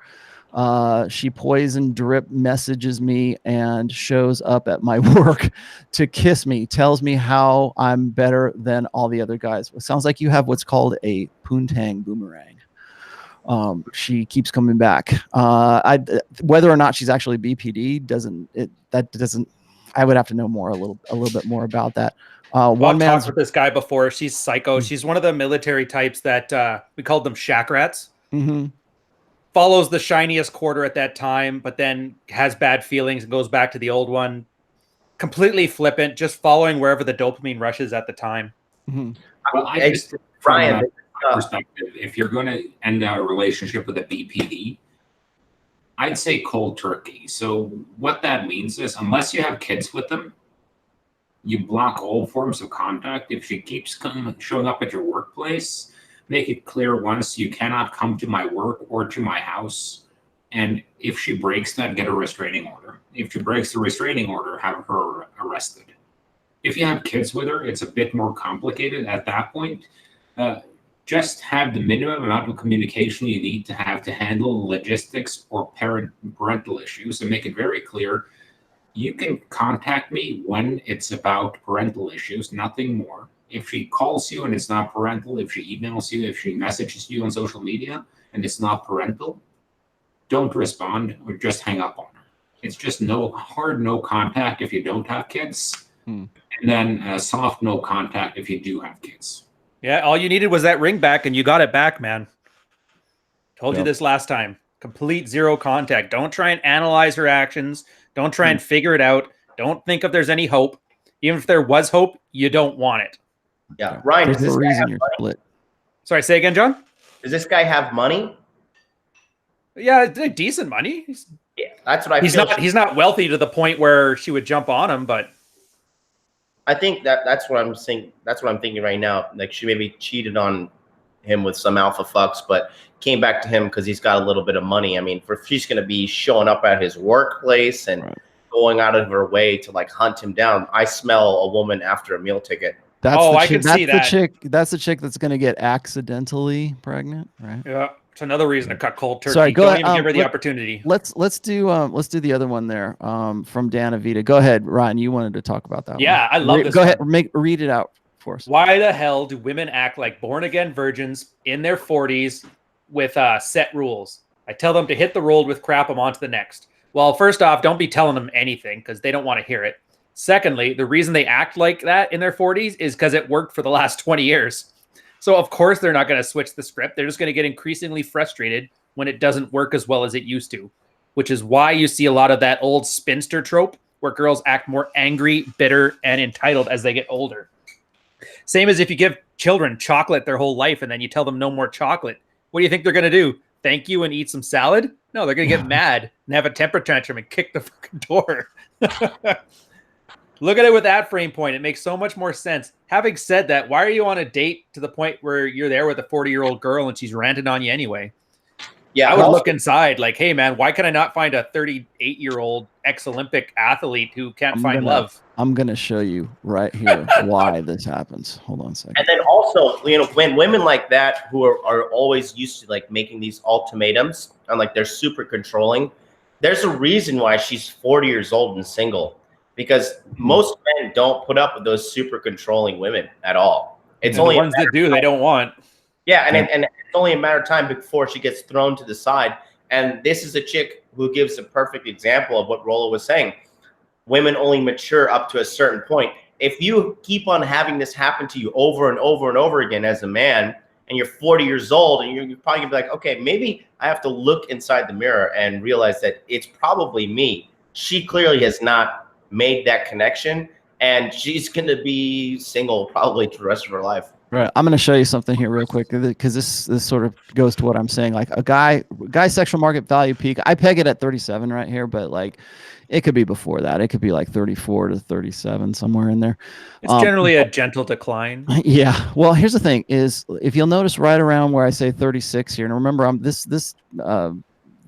She poison drip messages me and shows up at my work to kiss me, tells me how I'm better than all the other guys. It sounds like you have what's called a poontang boomerang. She keeps coming back. Whether or not she's actually BPD doesn't. I would have to know a little bit more about that. I've talked with this guy before. She's psycho. She's one of the military types that we called them shack rats. Mm-hmm. Follows the shiniest quarter at that time, but then has bad feelings and goes back to the old one. Completely flippant, just following wherever the dopamine rushes at the time. Mm-hmm. Well, I just, Brian, perspective, if you're going to end a relationship with a BPD, I'd say cold turkey. So what that means is, unless you have kids with them, you block all forms of contact. If she keeps showing up at your workplace, make it clear once, you cannot come to my work or to my house. And if she breaks that, get a restraining order. If she breaks the restraining order, have her arrested. If you have kids with her, it's a bit more complicated at that point. just have the minimum amount of communication you need to have to handle logistics or parental issues, and make it very clear. You can contact me when it's about parental issues, nothing more. If she calls you and it's not parental, if she emails you, if she messages you on social media and it's not parental, don't respond or just hang up on her. It's just no contact if you don't have kids, and then a soft no contact if you do have kids. Yeah, all you needed was that ring back, and you got it back, man. Told you this last time. Complete zero contact. Don't try and analyze her actions. Don't try and figure it out. Don't think if there's any hope. Even if there was hope, you don't want it. Yeah, Ryan, There's a reason you're split. Sorry, say again, John? Does this guy have money? Yeah, decent money. Yeah, that's what I feel. He's not wealthy to the point where she would jump on him, but I think that's what I'm saying. That's what I'm thinking right now. Like, she maybe cheated on him with some alpha fucks, but came back to him because he's got a little bit of money. I mean, if she's going to be showing up at his workplace and going out of her way to like hunt him down, I smell a woman after a meal ticket. I can see that. That's the chick that's going to get accidentally pregnant, right? Yeah, it's another reason to cut cold turkey. Sorry, Don't even give her the opportunity. Let's do the other one there from Dan Avita. Go ahead, Ryan. You wanted to talk about that one. Yeah, I love this. Go ahead, read it out for us. Why the hell do women act like born-again virgins in their 40s with set rules? I tell them to hit the roll with crap, I'm on to the next. Well, first off, don't be telling them anything because they don't want to hear it. Secondly, the reason they act like that in their 40s is because it worked for the last 20 years. So, of course, they're not going to switch the script. They're just going to get increasingly frustrated when it doesn't work as well as it used to, which is why you see a lot of that old spinster trope where girls act more angry, bitter, and entitled as they get older. Same as if you give children chocolate their whole life and then you tell them no more chocolate. What do you think they're going to do? Thank you and eat some salad? No, they're going to get mad and have a temper tantrum and kick the fucking door. Look at it with that frame point. It makes so much more sense. Having said that, why are you on a date to the point where you're there with a 40-year-old girl and she's ranting on you anyway? Yeah, I would look inside like, hey, man, why can I not find a 38-year-old ex-Olympic athlete who can't find love? I'm going to show you right here why this happens. Hold on a second. And then also, you know, when women like that who are always used to like making these ultimatums and like they're super controlling, there's a reason why she's 40 years old and single. Because most men don't put up with those super controlling women at all. It's only the ones that do, they don't want. Yeah, and it's only a matter of time before she gets thrown to the side. And this is a chick who gives a perfect example of what Rollo was saying. Women only mature up to a certain point. If you keep on having this happen to you over and over and over again as a man, and you're 40 years old, and you're probably gonna be like, okay, maybe I have to look inside the mirror and realize that it's probably me. She clearly has not made that connection, and she's going to be single probably for the rest of her life. Right. I'm going to show you something here real quick because this sort of goes to what I'm saying. Like a guy sexual market value peak, I peg it at 37 right here, but like it could be before that. It could be like 34 to 37, somewhere in there. It's generally a gentle decline. Yeah. Well, here's the thing is if you'll notice right around where I say 36 here, and remember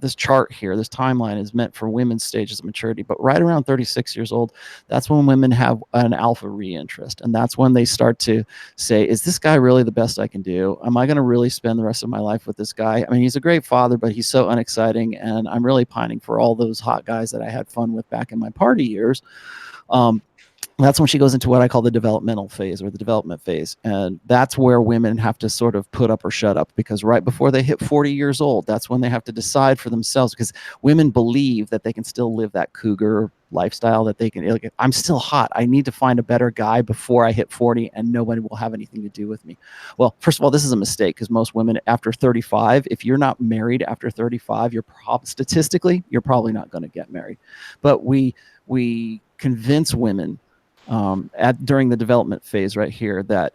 this chart here, this timeline is meant for women's stages of maturity, but right around 36 years old, that's when women have an alpha reinterest. And that's when they start to say, is this guy really the best I can do? Am I going to really spend the rest of my life with this guy? I mean, he's a great father, but he's so unexciting. And I'm really pining for all those hot guys that I had fun with back in my party years. That's when she goes into what I call the developmental phase or the development phase. And that's where women have to sort of put up or shut up, because right before they hit 40 years old, that's when they have to decide for themselves, because women believe that they can still live that cougar lifestyle, that they can, like, I'm still hot. I need to find a better guy before I hit 40 and nobody will have anything to do with me. Well, first of all, this is a mistake, because most women after 35, if you're not married after 35, statistically, you're probably not going to get married. But we convince women during the development phase right here that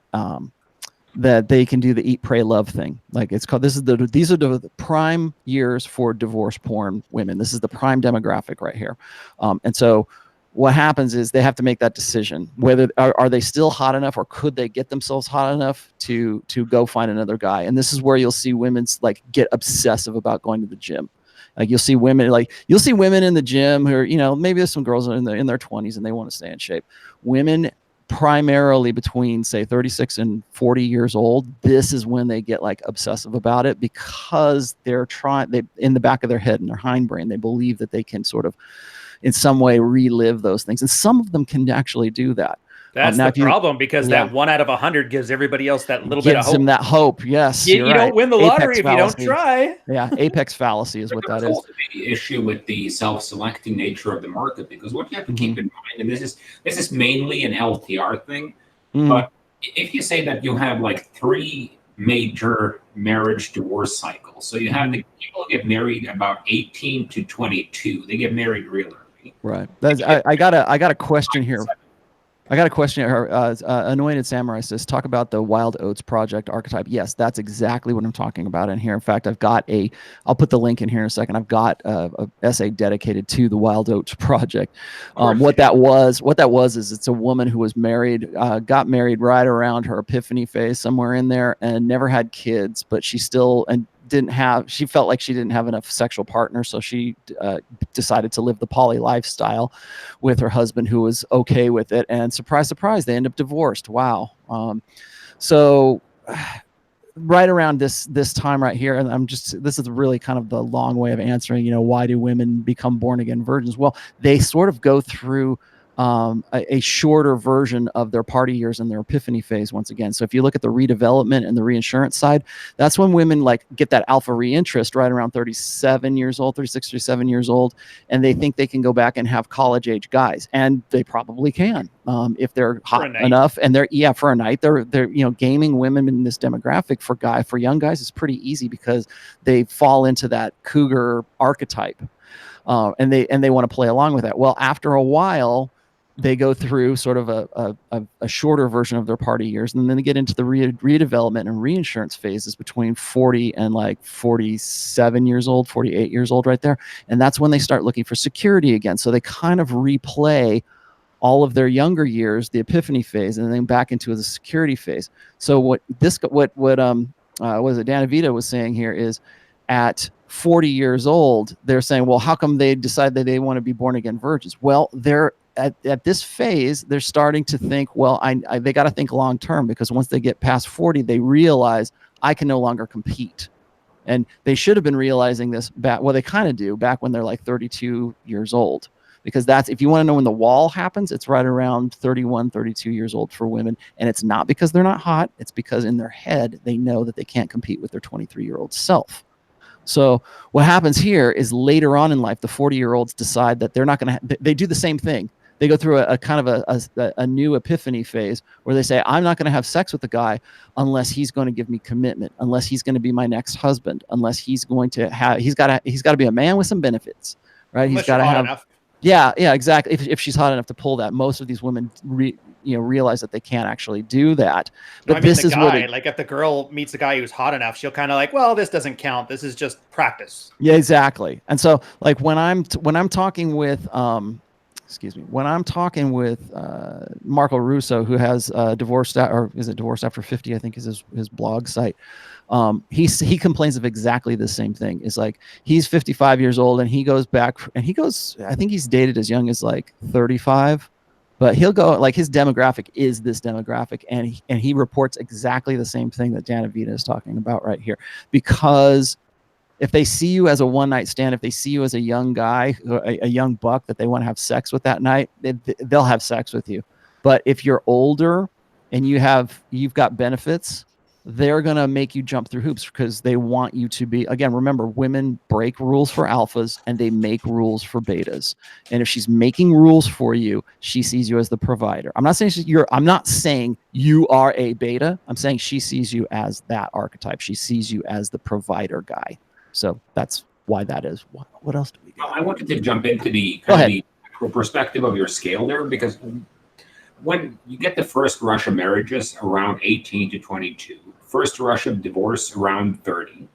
that they can do the eat, pray, love thing. Like it's called, these are the prime years for divorce porn women. This is the prime demographic right here. And so what happens is they have to make that decision, whether are they still hot enough, or could they get themselves hot enough to go find another guy. And this is where you'll see women's like get obsessive about going to the gym. Like you'll see women in the gym who are, maybe there's some girls in their 20s and they want to stay in shape. Women primarily between say 36 and 40 years old, this is when they get like obsessive about it, because they're in the back of their head, in their hindbrain, they believe that they can sort of in some way relive those things, and some of them can actually do that. That's now the problem, because that 1 out of 100 gives everybody else that little bit of gives hope. them that hope. Yes, you right. don't win the lottery Apex if you don't fallacy. try. Yeah, apex fallacy is what that is. Also the issue with the self-selecting nature of the market, because what you have to keep in mind, and this is mainly an LTR thing, but if you say that you have like 3 major marriage divorce cycles, so you have the people get married about 18 to 22, they get married real early. Right. I got a question here. Anointed Samurai says, talk about the Wild Oats Project archetype. Yes, that's exactly what I'm talking about in here. In fact, I'll put the link in here in a second. I've got a essay dedicated to the Wild Oats Project. What that was is it's a woman who was married, got married right around her epiphany phase, somewhere in there, and never had kids, but she still, she felt like she didn't have enough sexual partners, so she decided to live the poly lifestyle with her husband, who was okay with it, and surprise, surprise, they end up divorced. Wow. So right around this time right here, and this is really kind of the long way of answering, why do women become born again virgins? Well, they sort of go through a shorter version of their party years and their epiphany phase once again. So if you look at the redevelopment and the reinsurance side, that's when women like get that alpha reinterest right around 37 years old, 36, 37 years old, and they think they can go back and have college age guys, and they probably can if they're hot enough, and they're for a night. They're gaming women in this demographic for young guys is pretty easy, because they fall into that cougar archetype, and they want to play along with that. Well, after a while, they go through sort of a shorter version of their party years, and then they get into the redevelopment and reinsurance phases between 40 and like 47 years old, 48 years old right there. And that's when they start looking for security again. So they kind of replay all of their younger years, the epiphany phase, and then back into the security phase. So what Dan Avita was saying here is, at 40 years old, they're saying, well, how come they decide that they want to be born again virgins? Well, they're at this phase, they're starting to think, well, they got to think long term, because once they get past 40, they realize I can no longer compete. And they should have been realizing this back, well, they kind of do back when they're like 32 years old, because that's, if you want to know when the wall happens, it's right around 31, 32 years old for women. And it's not because they're not hot. It's because in their head, they know that they can't compete with their 23-year-old self. So what happens here is later on in life, the 40-year-olds decide that they're not going to, they do the same thing. They go through a kind of a new epiphany phase where they say, I'm not going to have sex with the guy unless he's going to give me commitment, unless he's going to be my next husband, unless he's going to have, he's got to be a man with some benefits, right? Unless he's got to have enough. Yeah, exactly. If she's hot enough to pull that. Most of these women realize that they can't actually do that. But this is what like if the girl meets a guy who's hot enough, she'll kind of like, well, this doesn't count. This is just practice. Yeah, exactly. And so like when I'm talking with when I'm talking with Marco Russo, who has Divorced After 50, I think is his blog site. He complains of exactly the same thing. It's like he's 55 years old and he goes back and I think he's dated as young as like 35, but he'll go, like, his demographic is this demographic, and he reports exactly the same thing that Dan Avita is talking about right here. Because if they see you as a one-night stand, if they see you as a young guy, a young buck that they want to have sex with that night, they'll have sex with you. But if you're older and you've got benefits, they're going to make you jump through hoops, because they want you to be, again, remember, women break rules for alphas and they make rules for betas. And if she's making rules for you, she sees you as the provider. I'm not saying you are a beta. I'm saying she sees you as that archetype. She sees you as the provider guy. So that's why that is. What else do we got? I wanted to jump into the macro perspective of your scale there, because when you get the first rush of marriages around 18 to 22, first rush of divorce around 30,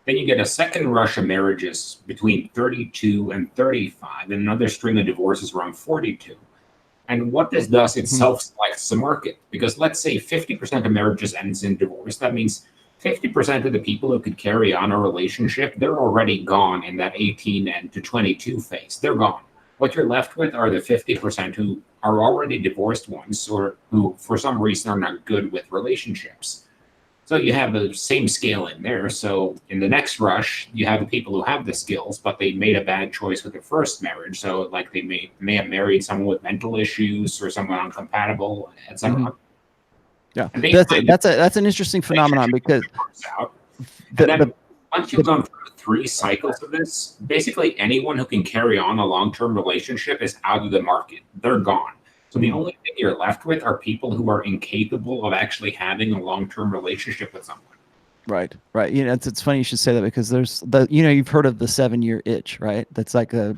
then you get a second rush of marriages between 32 and 35, and another string of divorces around 42. And what this does, it self-selects the market, because let's say 50% of marriages ends in divorce. That means 50% of the people who could carry on a relationship, they're already gone in that 18 and to 22 phase. They're gone. what you're left with are the 50% who are already divorced ones, or who for some reason are not good with relationships. So you have the same scale in there. So in the next rush, you have the people who have the skills, but they made a bad choice with their first marriage. So like they may have married someone with mental issues or someone uncompatible, etc. Yeah, that's an interesting phenomenon, because once you've gone through 3 cycles of this, basically anyone who can carry on a long-term relationship is out of the market. They're gone. So the only thing you're left with are people who are incapable of actually having a long-term relationship with someone. Right. You know, it's funny you should say that, because there's you've heard of the 7-year itch, right? That's like a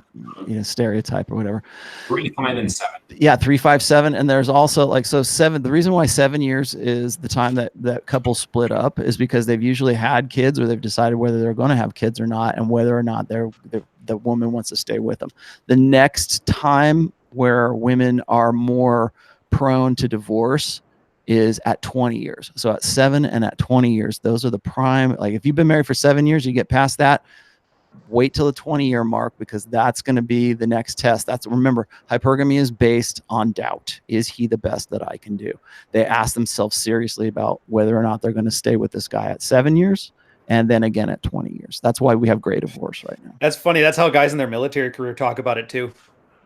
stereotype or whatever. 3, 5, and 7. Yeah, 3, 5, 7, and there's also like 7. The reason why 7 years is the time that couples split up is because they've usually had kids, or they've decided whether they're going to have kids or not, and whether or not the woman wants to stay with them. The next time where women are more prone to divorce is at 20 years. So at 7 and at 20 years, those are the prime. Like if you've been married for 7 years, you get past that, wait till the 20-year mark, because that's going to be the next test. Remember, hypergamy is based on doubt. Is he the best that I can do? They ask themselves seriously about whether or not they're going to stay with this guy at 7 years, and then again at 20 years. That's why we have gray divorce right now. That's funny. That's how guys in their military career talk about it too.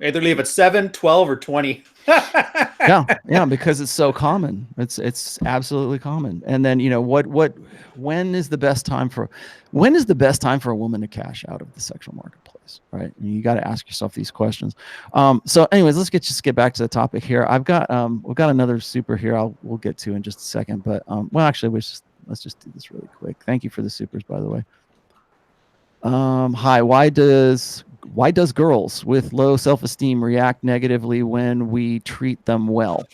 Either leave at 7, 12, or 20. yeah, because it's so common. It's absolutely common. And then when is the best time for a woman to cash out of the sexual marketplace, right? And you got to ask yourself these questions. So anyways, let's get back to the topic here. We've got another super here we'll get to in just a second, but well, actually let's just do this really quick. Thank you for the supers, by the way. Hi, why does girls with low self-esteem react negatively when we treat them well?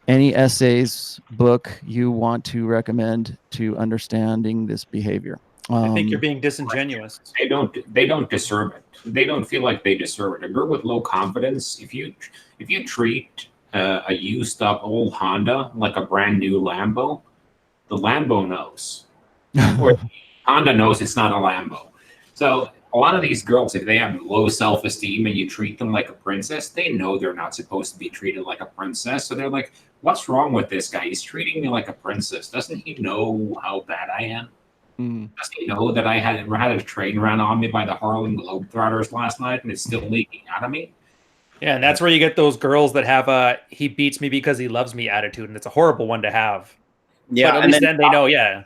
Any essays, book you want to recommend to understanding this behavior? I think you're being disingenuous. They don't deserve it. They don't feel like they deserve it. A girl with low confidence, if you treat a used up old Honda like a brand new Lambo, the Lambo knows. Or Honda knows it's not a Lambo. So a lot of these girls, if they have low self-esteem and you treat them like a princess, they know they're not supposed to be treated like a princess. So they're like, what's wrong with this guy? He's treating me like a princess. Doesn't he know how bad I am? Doesn't he know that I had a train ran on me by the Harlem Globetrotters last night and it's still leaking out of me? Yeah, and that's where you get those girls that have a he beats me because he loves me attitude, and it's a horrible one to have. Yeah, but at least then they know, yeah.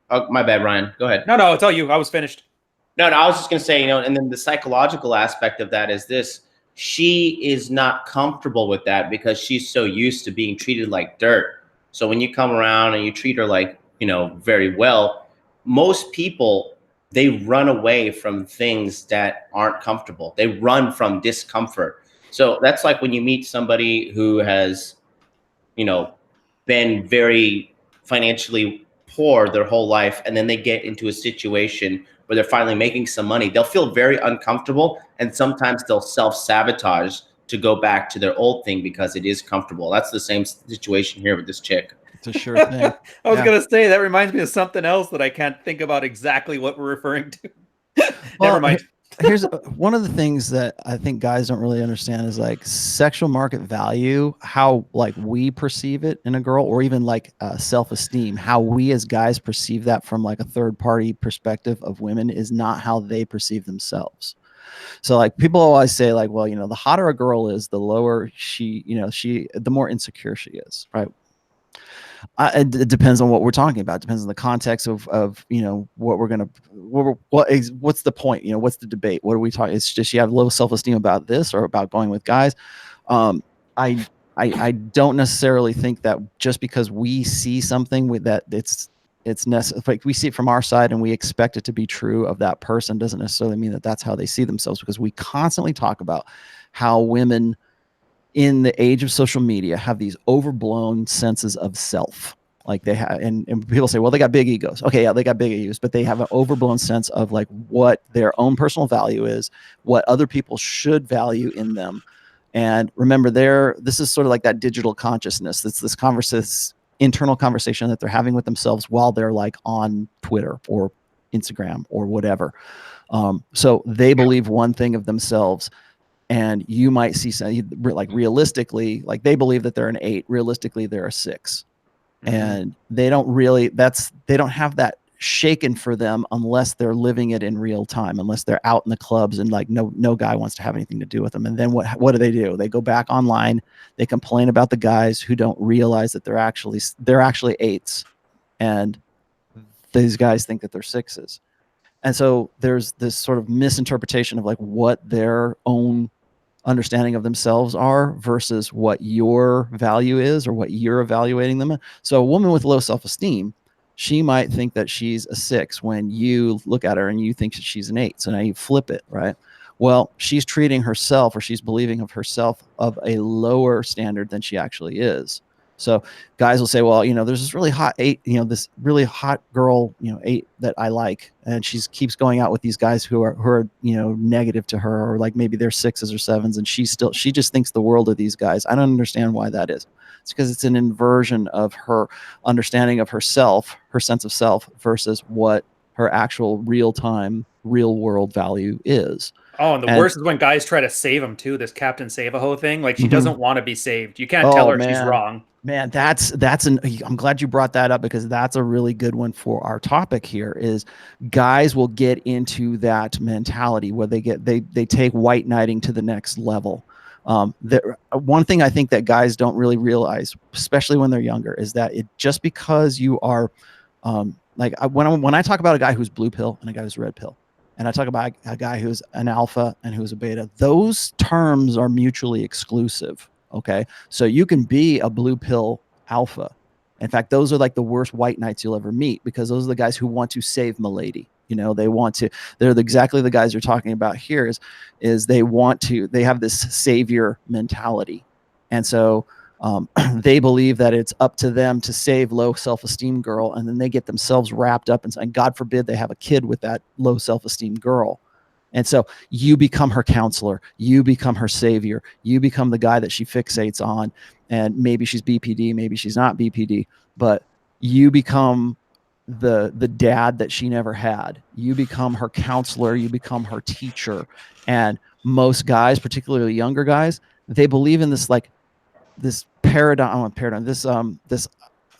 Oh, my bad, Ryan. Go ahead. No, it's all you. I was finished. No, I was just going to say, and then the psychological aspect of that is this. She is not comfortable with that because she's so used to being treated like dirt. So when you come around and you treat her like, very well, most people, they run away from things that aren't comfortable. They run from discomfort. So that's like when you meet somebody who has, been very financially poor their whole life, and then they get into a situation where they're finally making some money. They'll feel very uncomfortable, and sometimes they'll self-sabotage to go back to their old thing because it is comfortable. That's the same situation here with this chick. It's a sure thing. I was going to say, that reminds me of something else that I can't think about exactly what we're referring to. Never mind. Here's one of the things that I think guys don't really understand is like sexual market value, how like we perceive it in a girl, or even like self-esteem, how we as guys perceive that from like a third party perspective of women is not how they perceive themselves. So like people always say like, well, the hotter a girl is, the lower the more insecure she is, right? It depends on what we're talking about. It depends on the context of what's the point? What's the debate? What are we talking? Does she have low self-esteem about this or about going with guys? I don't necessarily think that just because we see something with that it's necessary. Like we see it from our side and we expect it to be true of that person doesn't necessarily mean that that's how they see themselves, because we constantly talk about how women in the age of social media have these overblown senses of self. Like they have, and people say, well, they got big egos. Okay, yeah, they got big egos, but they have an overblown sense of like what their own personal value is, what other people should value in them. And remember, this is sort of like that digital consciousness. It's this internal conversation that they're having with themselves while they're like on Twitter or Instagram or whatever. So they believe one thing of themselves. And you might see like realistically, like they believe that they're an 8. Realistically, they're a 6. And they don't really, they don't have that shaken for them unless they're living it in real time, unless they're out in the clubs and like no guy wants to have anything to do with them. And then what do? They go back online, they complain about the guys who don't realize that they're actually 8s, and these guys think that they're 6s. And so there's this sort of misinterpretation of like what their own understanding of themselves are versus what your value is or what you're evaluating them. So a woman with low self-esteem, she might think that she's a 6 when you look at her and you think that she's an 8. So now you flip it, right? Well, she's treating herself, or she's believing of herself, of a lower standard than she actually is. So guys will say, well, there's this really hot 8, this really hot girl, 8 that I like. And she keeps going out with these guys who are, negative to her, or like maybe they're 6s or 7s. And she just thinks the world of these guys. I don't understand why that is. It's because it's an inversion of her understanding of herself, her sense of self, versus what her actual real world value is. Oh, and the worst is when guys try to save him too. This Captain Save-A-Ho thing. Like, she doesn't want to be saved. You can't tell her she's wrong. Man, I'm glad you brought that up, because that's a really good one for our topic here. Is guys will get into that mentality where they take white knighting to the next level. One thing I think that guys don't really realize, especially when they're younger, is that just because you are when I talk about a guy who's blue pill and a guy who's red pill, and I talk about a guy who's an alpha and who's a beta, those terms are mutually exclusive. Okay. So you can be a blue pill alpha. In fact, those are like the worst white knights you'll ever meet, because those are the guys who want to save milady. They're exactly the guys you're talking about here is they have this savior mentality. And so they believe that it's up to them to save low self-esteem girl, and then they get themselves wrapped up and God forbid they have a kid with that low self-esteem girl. And so you become her counselor, you become her savior, you become the guy that she fixates on, and maybe she's BPD, maybe she's not BPD, but you become the dad that she never had. You become her counselor, you become her teacher. And most guys, particularly younger guys, they believe in this this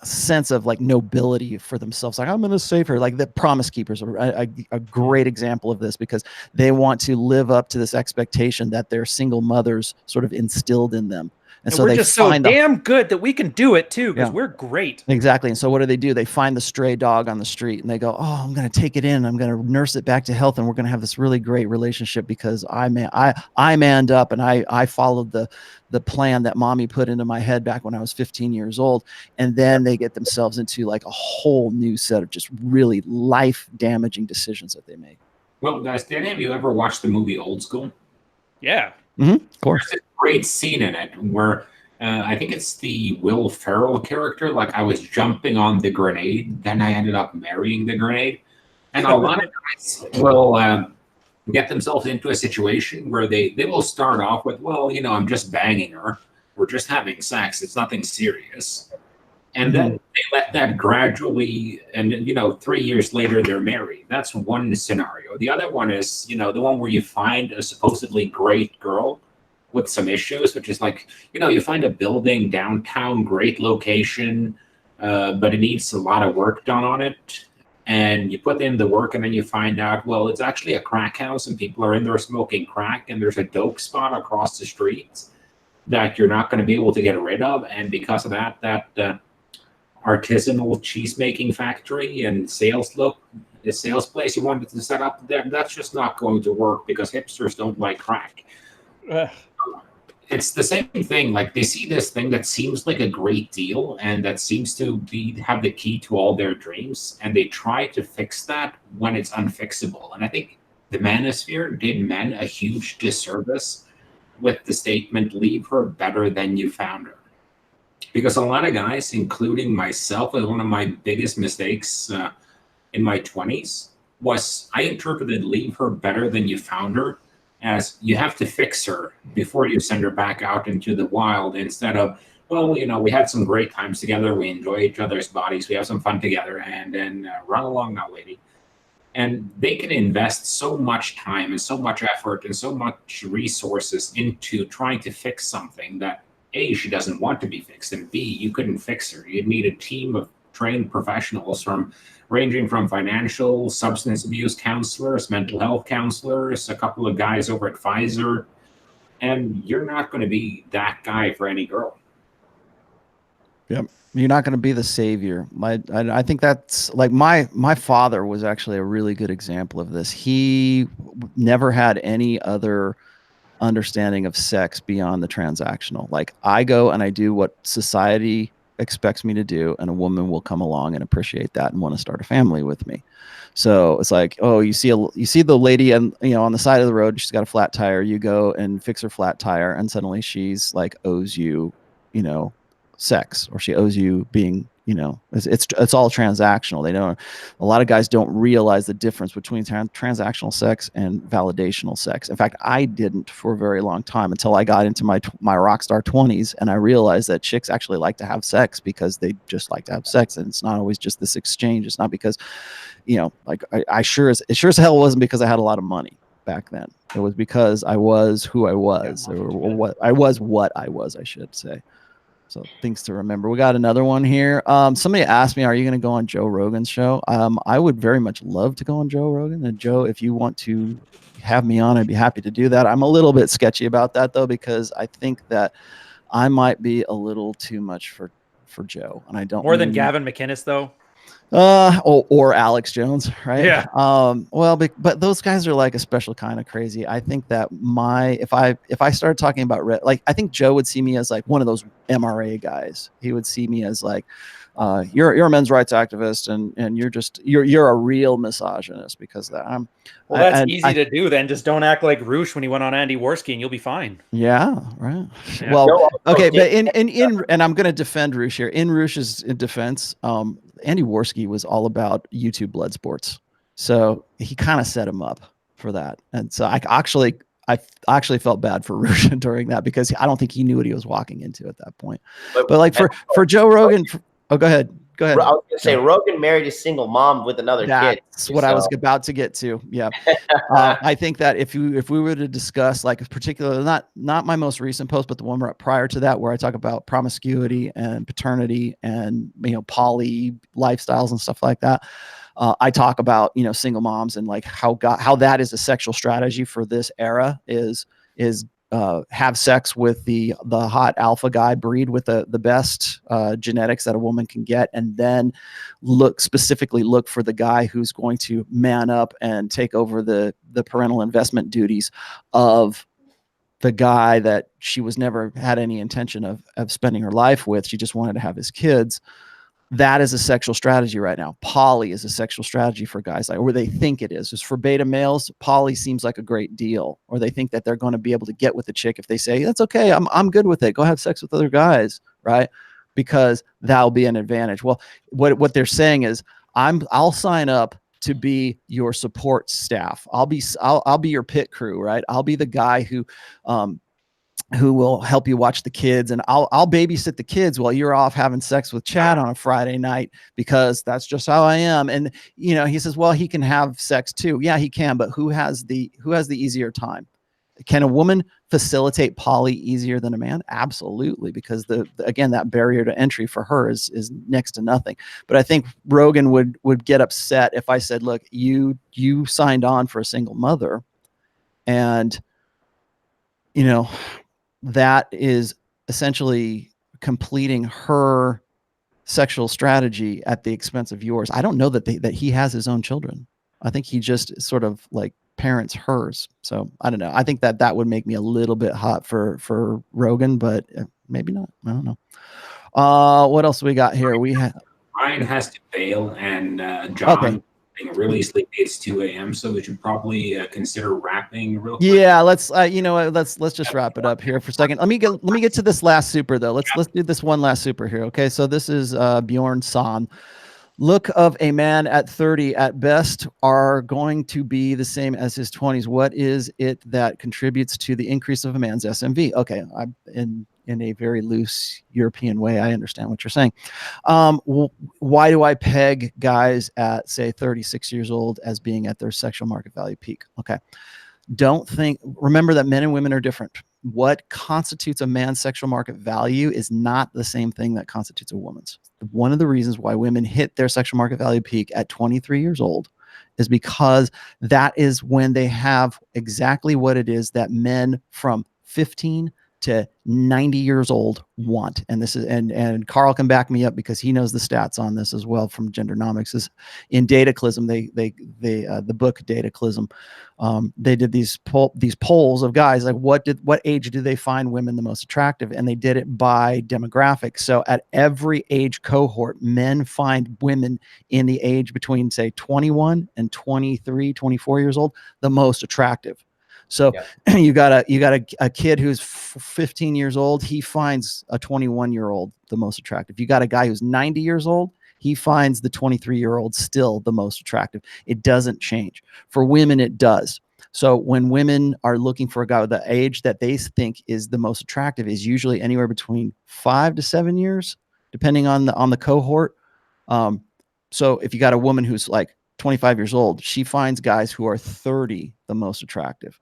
sense of like nobility for themselves. Like, I'm going to save her. Like the Promise Keepers are a great example of this, because they want to live up to this expectation that their single mothers sort of instilled in them. And so we're they just so damn good that we can do it too, because we're great. Exactly. And so what do? They find the stray dog on the street and they go, oh, I'm going to take it in. I'm going to nurse it back to health. And we're going to have this really great relationship because I manned up and I followed the plan that mommy put into my head back when I was 15 years old. And then they get themselves into like a whole new set of just really life damaging decisions that they make. Well, guys, did any of you ever watch the movie Old School? Yeah. Of course. There's a great scene in it where I think it's the Will Ferrell character. Like, I was jumping on the grenade, then I ended up marrying the grenade. And a lot of guys will get themselves into a situation where they will start off with, well, I'm just banging her. We're just having sex. It's nothing serious. And then they let that gradually, and 3 years later, they're married. That's one scenario. The other one is, the one where you find a supposedly great girl with some issues, which is like, you find a building downtown, great location, but it needs a lot of work done on it. And you put in the work and then you find out, well, it's actually a crack house and people are in there smoking crack, and there's a dope spot across the street that you're not going to be able to get rid of. And because of that artisanal cheese-making factory and sales place you wanted to set up there, that's just not going to work because hipsters don't like crack. It's the same thing. Like, they see this thing that seems like a great deal and that seems to have the key to all their dreams, and they try to fix that when it's unfixable. And I think the manosphere did men a huge disservice with the statement, leave her better than you found her. Because a lot of guys, including myself, one of my biggest mistakes in my 20s was I interpreted leave her better than you found her as you have to fix her before you send her back out into the wild, instead of, well, we had some great times together, we enjoy each other's bodies, we have some fun together, and then run along now, lady. And they can invest so much time and so much effort and so much resources into trying to fix something that A, she doesn't want to be fixed, and B, you couldn't fix her. You'd need a team of trained professionals ranging from financial, substance abuse counselors, mental health counselors, a couple of guys over at Pfizer, and you're not going to be that guy for any girl. Yep. You're not going to be the savior. I think that's like my father was actually a really good example of this. He never had any other understanding of sex beyond the transactional. Like, I go and I do what society expects me to do, and a woman will come along and appreciate that and want to start a family with me. So it's like, oh, you see the lady and on the side of the road, she's got a flat tire. You go and fix her flat tire, and suddenly she's like owes you, sex, or she owes you being, it's all transactional. A lot of guys don't realize the difference between transactional sex and validational sex. In fact, I didn't for a very long time, until I got into my rock star 20s, and I realized that chicks actually like to have sex because they just like to have sex, and it's not always just this exchange. It's not because, like it sure as hell wasn't because I had a lot of money back then. It was because I was who I was, or what I was, I should say. So things to remember. We got another one here. Somebody asked me, are you going to go on Joe Rogan's show? I would very much love to go on Joe Rogan. And Joe, if you want to have me on, I'd be happy to do that. I'm a little bit sketchy about that, though, because I think that I might be a little too much for Joe. And I don't More than Gavin McInnes, though. Or Alex Jones, right? Yeah. Well, but those guys are like a special kind of crazy. I think that if I started talking about I think Joe would see me as like one of those MRA guys. He would see me as like, you're a men's rights activist, and you're a real misogynist because of that. Well, that's easy to do. Then just don't act like Roosh when he went on Andy Worski, and you'll be fine. Yeah, right. Yeah. Well, okay, but and I'm going to defend Roosh here. In Roosh's defense, Andy Worski was all about YouTube blood sports, so he kind of set him up for that. And so I actually felt bad for Roosh during that, because I don't think he knew what he was walking into at that point. But like for Joe Rogan, go ahead. I was going to say, Rogan married a single mom with another kid. That's what I was about to get to. Yeah. I think that if we were to discuss, like, particularly not my most recent post, but the one prior to that, where I talk about promiscuity and paternity and, poly lifestyles and stuff like that. I talk about, single moms, and like how that is a sexual strategy for this era is have sex with the hot alpha guy, breed with the best genetics that a woman can get, and then specifically look for the guy who's going to man up and take over the parental investment duties of the guy that she was never had any intention of spending her life with. She just wanted to have his kids. That is a sexual strategy right now. Poly is a sexual strategy for guys, or they think it is. Just for beta males, poly seems like a great deal, or they think that they're going to be able to get with a chick if they say, that's okay, I'm good with it, go have sex with other guys, right? Because that'll be an advantage. Well, what they're saying is, I'll sign up to be your support staff. I'll be your pit crew, right? I'll be the guy who will help you watch the kids, and I'll babysit the kids while you're off having sex with Chad on a Friday night, because that's just how I am. And he says, well, he can have sex too. Yeah, he can, but who has the easier time? Can a woman facilitate poly easier than a man? Absolutely, because again, that barrier to entry for her is next to nothing. But I think Rogan would get upset if I said, look, you signed on for a single mother, and that is essentially completing her sexual strategy at the expense of yours. I don't know that he has his own children. I think he just sort of like parents hers. So I don't know. I think that would make me a little bit hot for Rogan, but maybe not. I don't know. What else do we got here? Ryan has to bail, and John. Okay. Really sleepy. It's 2 a.m. So we should probably consider wrapping real quick. Yeah, let's let's just wrap it up here for a second. Let me get to this last super though. Let's do this one last super here. Okay, so this is Bjorn Son. Look of a man at 30 at best are going to be the same as his 20s. What is it that contributes to the increase of a man's SMV? Okay, I'm in a very loose European way. I understand what you're saying. Why do I peg guys at, say, 36 years old as being at their sexual market value peak? Okay. Remember that men and women are different. What constitutes a man's sexual market value is not the same thing that constitutes a woman's. One of the reasons why women hit their sexual market value peak at 23 years old is because that is when they have exactly what it is that men from 15 to 90 years old want. And this is, and Carl can back me up because he knows the stats on this as well from Gendernomics. Is in Dataclysm, the book Dataclysm, they did these polls of guys, like what age do they find women the most attractive? And they did it by demographic. So at every age cohort, men find women in the age between, say, 21 and 23, 24 years old the most attractive. So yeah. you got a kid who's 15 years old, he finds a 21-year-old the most attractive. You got a guy who's 90 years old, he finds the 23-year-old still the most attractive. It doesn't change. For women, it does. So when women are looking for a guy, the age that they think is the most attractive is usually anywhere between 5 to 7 years, depending on the cohort. So if you got a woman who's like 25 years old, she finds guys who are 30 the most attractive.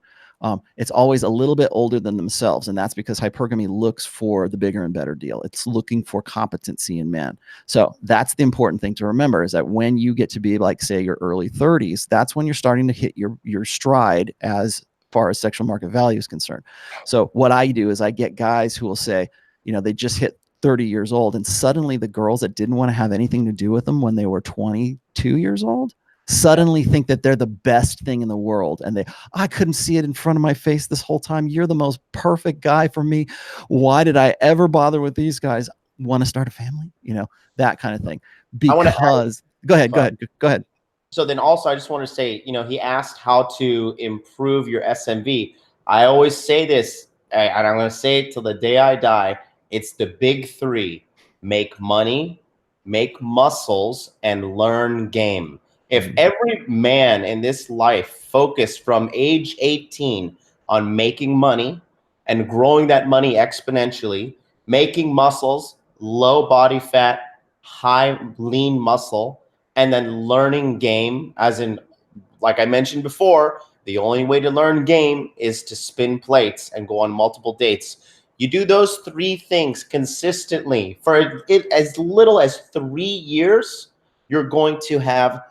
It's always a little bit older than themselves, and that's because hypergamy looks for the bigger and better deal. It's looking for competency in men. So that's the important thing to remember, is that when you get to be like, say, your early 30s, that's when you're starting to hit your stride as far as sexual market value is concerned. So what I do is I get guys who will say, you know, they just hit 30 years old, and suddenly the girls that didn't want to have anything to do with them when they were 22 years old suddenly think that they're the best thing in the world. And I couldn't see it in front of my face this whole time. You're the most perfect guy for me. Why did I ever bother with these guys? Want to start a family? You know, that kind of thing. Because go ahead. So then also, I just want to say, you know, he asked how to improve your SMV. I always say this, and I'm going to say it till the day I die. It's the big three: make money, make muscles, and learn game. If every man in this life focused from age 18 on making money and growing that money exponentially, making muscles, low body fat, high lean muscle, and then learning game, as in, like I mentioned before, the only way to learn game is to spin plates and go on multiple dates. You do those three things consistently for as little as 3 years, you're going to have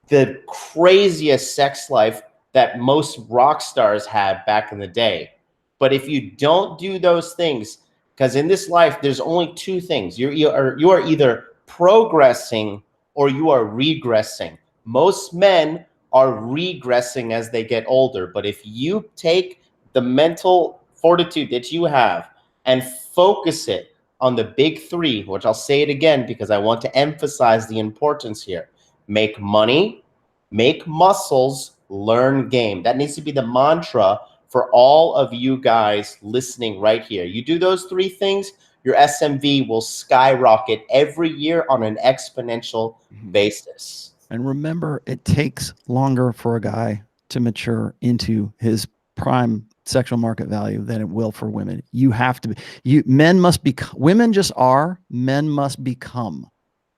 the craziest sex life that most rock stars had back in the day. But if you don't do those things, because in this life, there's only two things. You are either progressing or you are regressing. Most men are regressing as they get older. But if you take the mental fortitude that you have and focus it on the big three, which I'll say it again because I want to emphasize the importance here: make money, make muscles, learn game. That needs to be the mantra for all of you guys listening right here. You do those three things, your SMV will skyrocket every year on an exponential basis. And remember, it takes longer for a guy to mature into his prime sexual market value than it will for women. You have to be, men must become, women just are, men must become.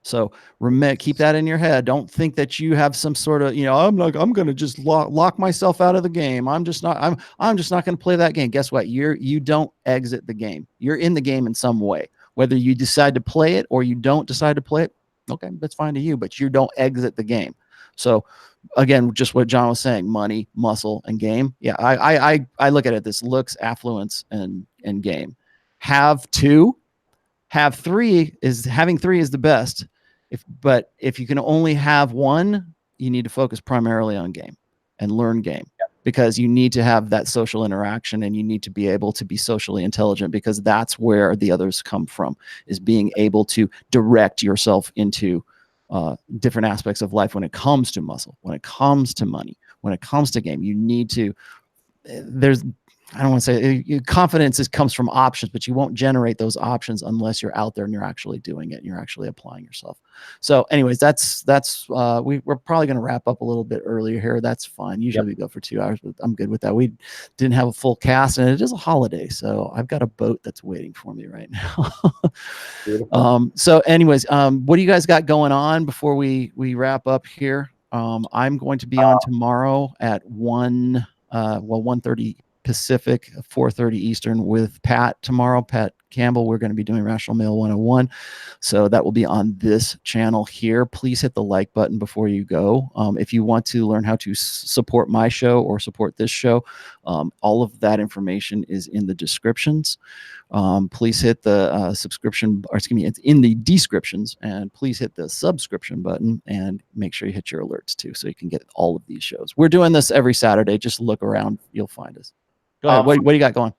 So remember, keep that in your head. Don't think that you have some sort of, you know, I'm going to just lock myself out of the game. I'm just not going to play that game. Guess what? You don't exit the game. You're in the game in some way, whether you decide to play it or you don't decide to play it. Okay, that's fine to you, but you don't exit the game. So again, just what John was saying, money, muscle, and game. Yeah, I look at it, this looks, affluence, and game. Have three is the best. But if you can only have one, you need to focus primarily on game and learn game, because you need to have that social interaction and you need to be able to be socially intelligent, because that's where the others come from, is being able to direct yourself into different aspects of life when it comes to muscle, when it comes to money, when it comes to game. You need to, I don't want to say confidence comes from options, but you won't generate those options unless you're out there and you're actually doing it and you're actually applying yourself. So anyways, we're probably going to wrap up a little bit earlier here. That's fine. Usually we go for 2 hours, but I'm good with that. We didn't have a full cast and it is a holiday. So I've got a boat that's waiting for me right now. So anyways, what do you guys got going on before we wrap up here? I'm going to be on tomorrow at 1:30 Pacific, 4:30 Eastern with Pat tomorrow. Pat Campbell. We're going to be doing Rational Mail 101. So that will be on this channel here. Please hit the like button before you go. If you want to learn how to support my show or support this show, all of that information is in the descriptions. Please hit the subscription, or excuse me, it's in the descriptions, and please hit the subscription button and make sure you hit your alerts too, so you can get all of these shows. We're doing this every Saturday. Just look around, you'll find us. Go ahead. What do you got going?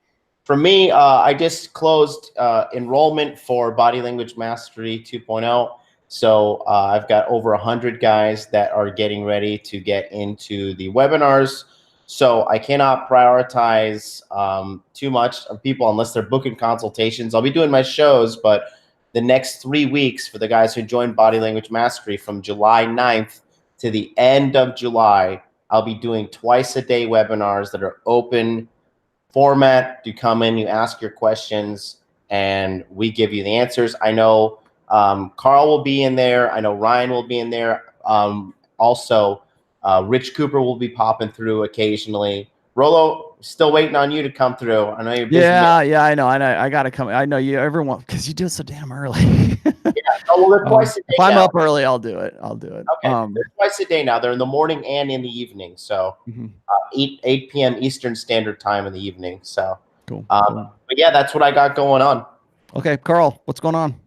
For me, I just closed enrollment for Body Language Mastery 2.0. So I've got over 100 guys that are getting ready to get into the webinars. So I cannot prioritize too much of people unless they're booking consultations. I'll be doing my shows, but the next 3 weeks for the guys who joined Body Language Mastery from July 9th to the end of July, I'll be doing twice-a-day webinars that are open format. You come in, you ask your questions, and we give you the answers. I know Carl will be in there. I know Ryan will be in there. Also, Rich Cooper will be popping through occasionally. Rollo, still waiting on you to come through. I know you're busy. Yeah, I know. I got to come. I know you, everyone, because you do it so damn early. Oh, well, they're twice a day if I'm now. up early, I'll do it. Okay, they're twice a day now. They're in the morning and in the evening. So 8 p.m. Eastern Standard Time in the evening. So cool. But yeah, that's what I got going on. Okay, Carl, what's going on?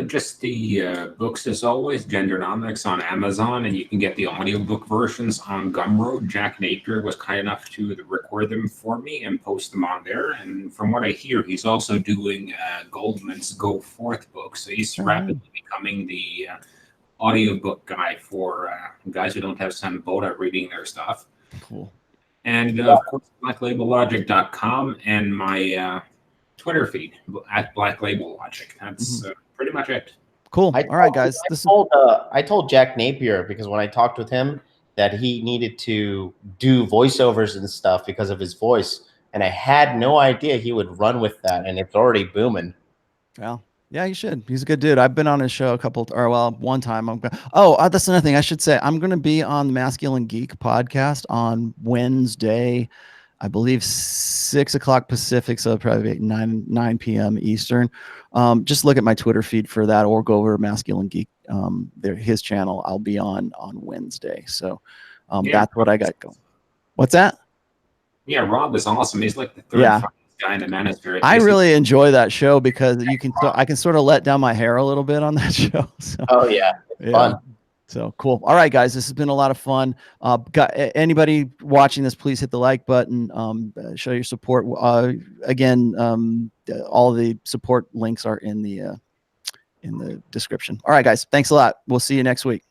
Just the books as always, Gendernomics on Amazon, and you can get the audiobook versions on Gumroad. Jack Napier was kind enough to record them for me and post them on there. And from what I hear, he's also doing Goldman's Go Forth book. So he's rapidly becoming the audiobook guy for guys who don't have some boat at reading their stuff. Cool. And of course, blacklabellogic.com and my Twitter feed at blacklabellogic. That's pretty much it. Cool. All right, guys. I told Jack Napier, because when I talked with him, that he needed to do voiceovers and stuff because of his voice, and I had no idea he would run with that, and it's already booming. Well, yeah, you should. He's a good dude. I've been on his show one time. That's another thing I should say. I'm going to be on the Masculine Geek podcast on Wednesday, I believe 6 o'clock Pacific, so probably 9 p.m. Eastern. Just look at my Twitter feed for that, or go over to Masculine Geek, his channel. I'll be on Wednesday. So that's what I got going. What's that? Yeah, Rob is awesome. He's like the third guy in the manosphere. I really enjoy that show because I can sort of let down my hair a little bit on that show. So, fun. So cool. All right, guys, this has been a lot of fun. Got anybody watching this, please hit the like button. Show your support. Again, all the support links are in the description. All right, guys, thanks a lot. We'll see you next week.